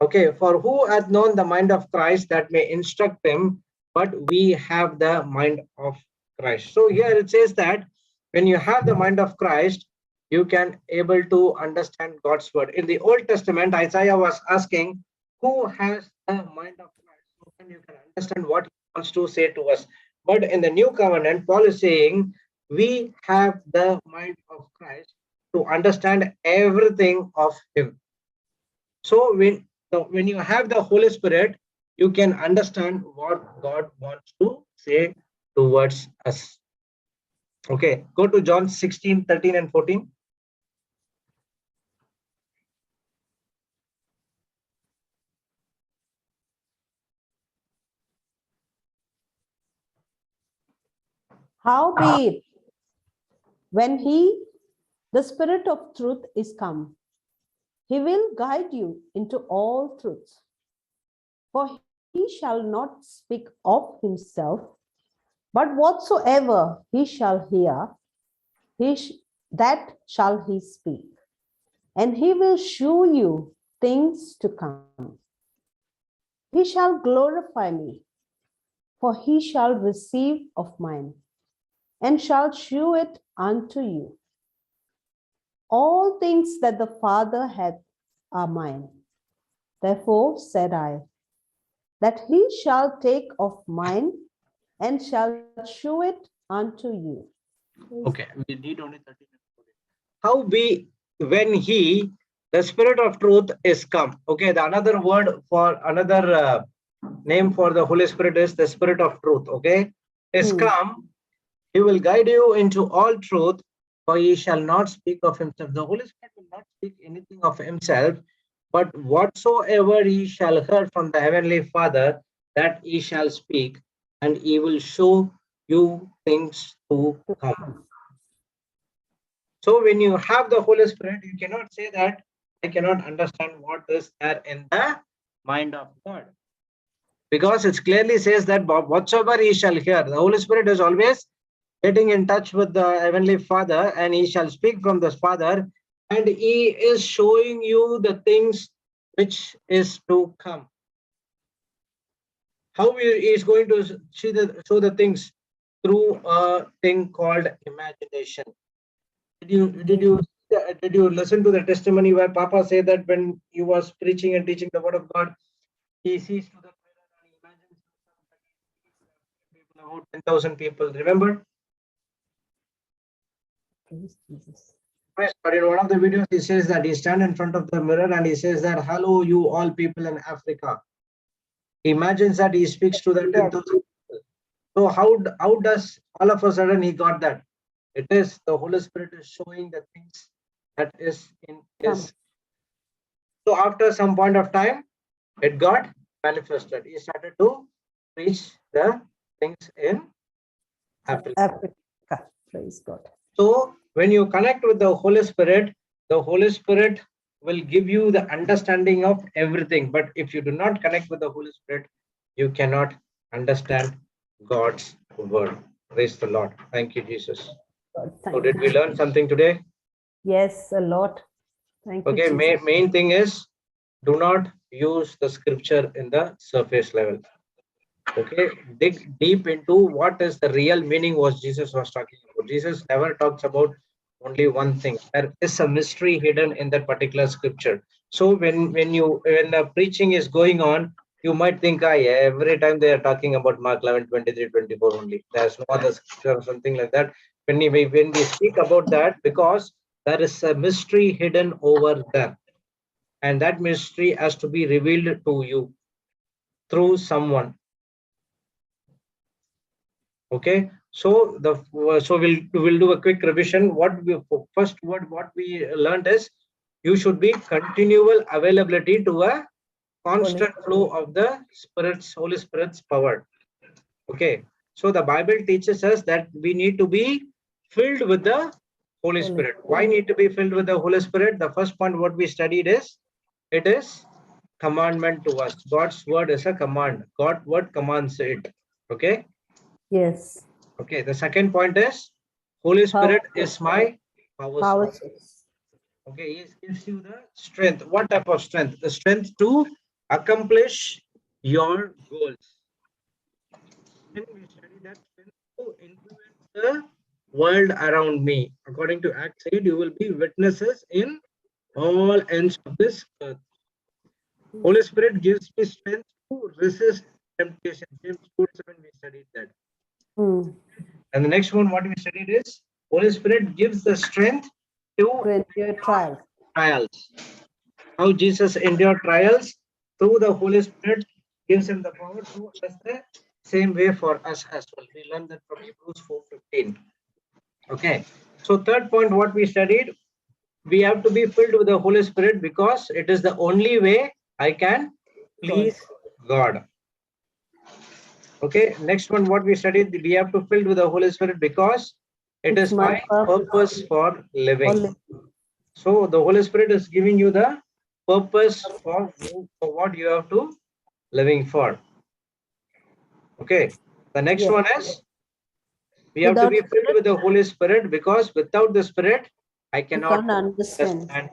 Okay, for who hath known the mind of Christ that may instruct him, but we have the mind of Christ. So here it says that when you have the mind of Christ, you can able to understand God's word. In the Old Testament, Isaiah was asking, who has the mind of Christ? So then you can understand what he wants to say to us. But in the New Covenant, Paul is saying, we have the mind of Christ to understand everything of him. So when you have the Holy Spirit, you can understand what God wants to say towards us. Okay, go to John 16, 13 and 14. Howbeit, when he, the Spirit of truth, is come, he will guide you into all truth. For he shall not speak of himself, but whatsoever he shall hear, that shall he speak. And he will shew you things to come. He shall glorify me, for he shall receive of mine, and shall shew it unto you. All things that the Father hath are mine. Therefore said I, that he shall take of mine, and shall shew it unto you. Okay, we need only 13 and 14. How be when he, the Spirit of truth, is come. Okay, the another word for another name for the Holy Spirit is the Spirit of truth. Okay, is come. He will guide you into all truth, for he shall not speak of himself. The Holy Spirit will not speak anything of himself, but whatsoever he shall hear from the Heavenly Father, that he shall speak, and he will show you things to come. So when you have the Holy Spirit, you cannot say that I cannot understand what is there in the mind of God. Because it clearly says that whatsoever he shall hear, the Holy Spirit is always getting in touch with the Heavenly Father, and he shall speak from the Father, and he is showing you the things which is to come. How he is going to show the things? Through a thing called imagination. Did you listen to the testimony where Papa said that when he was preaching and teaching the word of God, he sees to the mirror and he imagines people, about 10,000 people. Remember? Yes, but in one of the videos, he says that he stands in front of the mirror and he says that, hello, you all people in Africa. He imagines that he speaks to the 10,000 people. So how does all of a sudden he got that? It is the Holy Spirit is showing the things that is in his. So after some point of time, it got manifested. He started to preach the things in Africa. Praise God. So when you connect with the Holy Spirit, the Holy Spirit will give you the understanding of everything. But if you do not connect with the Holy Spirit, you cannot understand God's word. Praise the Lord. Thank you, Jesus. God, So thank did you. we learn something today? Yes, a lot. Thank you, Okay, Jesus. main thing is, do not use the scripture in the surface level. Okay, dig deep into what is the real meaning was Jesus was talking about. Jesus never talks about only one thing. There is a mystery hidden in that particular scripture. So when the preaching is going on, you might think, every time they are talking about Mark 11, 23, 24 only. There's no other scripture or something like that. When we speak about that, because there is a mystery hidden over there. And that mystery has to be revealed to you through someone. Okay, so we'll do a quick revision. What we learned is, you should be continual availability to a constant flow of the Holy Spirit's power. Okay, so the Bible teaches us that we need to be filled with the Holy Spirit. Why need to be filled with the Holy Spirit? The first point what we studied is, it is commandment to us. God's word is a command. God's word commands it. Okay. Yes. Okay, the second point is, Holy Spirit Power. is my power Power source. source. Okay, He gives you the strength. What type of strength? The strength to accomplish your goals. Then we study that strength to influence the world around me. According to Acts 8, you will be witnesses in all ends of this earth. Holy Spirit gives me strength to resist temptation. James 4:7, we studied that. Hmm. And the next one, what we studied is, Holy Spirit gives the strength to endure trials. trials. How Jesus endured trials through the Holy Spirit gives him the power to us the same way for us as well. We learned that from Hebrews 4:15. Okay. So third point, what we studied, we have to be filled with the Holy Spirit because it is the only way I can please God. Okay, next one, what we studied, we have to fill with the Holy Spirit because it It's is my purpose for living. Only. So the Holy Spirit is giving you the purpose for what you have to living for. Okay, the next Yes. one is, we have to be filled with the Holy Spirit because without the Spirit, I cannot can't understand.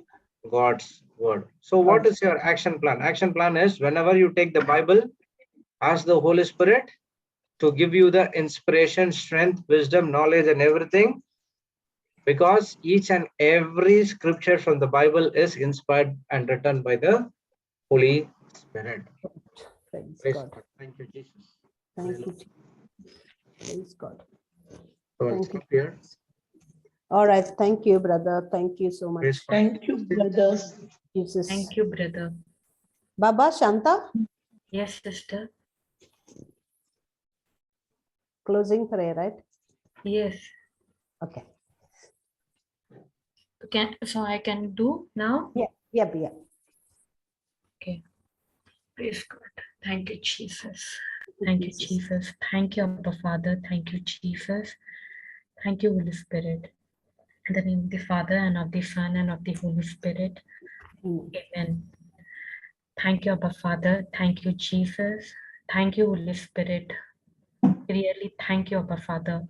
God's word. So what is your action plan? Action plan is, whenever you take the Bible, ask the Holy Spirit to give you the inspiration, strength, wisdom, knowledge, and everything, because each and every scripture from the Bible is inspired and written by the Holy Spirit. Praise God. Thank you, Jesus. Thank you. Praise God. So Thank you. here. All right. Thank you, brother. Thank you so much. Thank you, brothers. Jesus. Thank you, brother. Baba, Shanta, Yes, sister. closing prayer, right? Yes. Okay. So I can do now? Yeah. Okay. Praise God. Thank you, Jesus. Thank you, Jesus. Thank you, Abba Father. Thank you, Jesus. Thank you, Holy Spirit. In the name of the Father, and of the Son, and of the Holy Spirit. Amen. Thank you, Abba Father. Thank you, Jesus. Thank you, Holy Spirit. Really thank you, Abba Father,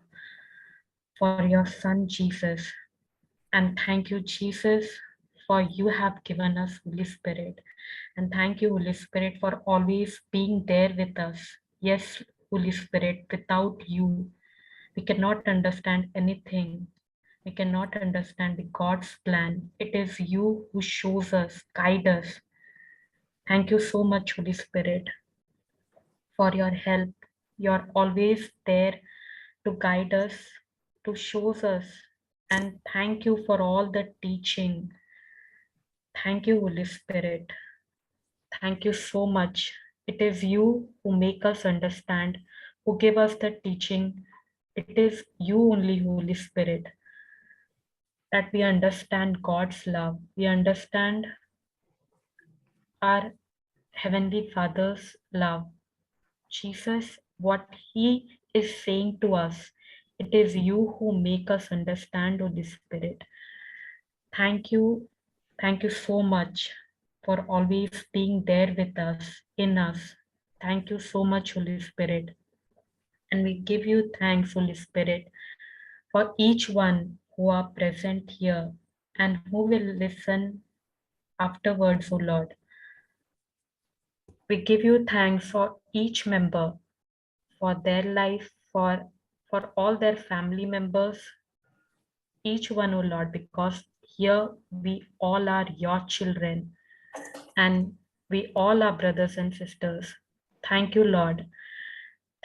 for your Son, Jesus. And thank you, Jesus, for you have given us Holy Spirit. And thank you, Holy Spirit, for always being there with us. Yes, Holy Spirit, without you, we cannot understand anything. We cannot understand the God's plan. It is you who shows us, guide us. Thank you so much, Holy Spirit, for your help. You're always there to guide us, to show us. And thank you for all the teaching. Thank you, Holy Spirit. Thank you so much. It is you who make us understand, who give us the teaching. It is you only, Holy Spirit, that we understand God's love. We understand our Heavenly Father's love. Jesus, what He is saying to us, it is you who make us understand, Holy Spirit. Thank you Thank you so much for always being there with us, in us. Thank you so much, Holy Spirit. And we give you thanks, Holy Spirit, for each one who are present here and who will listen afterwards, O Lord. We give you thanks for each member, for their life, for all their family members, each one, O Lord, because here we all are your children and we all are brothers and sisters. Thank you, Lord.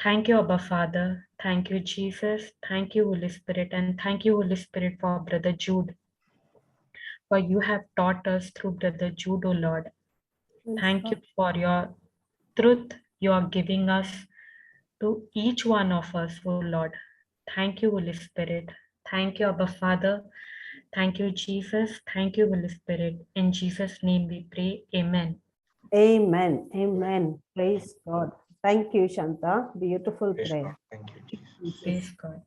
Thank you, Abba Father. Thank you, Jesus. Thank you, Holy Spirit. And thank you, Holy Spirit, for Brother Jude. For you have taught us through Brother Jude, O Lord. Thank you for your truth you are giving us to each one of us, O Lord. Thank you, Holy Spirit. Thank you, Abba Father. Thank you, Jesus. Thank you, Holy Spirit. In Jesus' name we pray. Amen. Amen. Amen. Praise God. Thank you, Shanta. Beautiful Praise prayer. God. Thank you, Jesus. Praise God.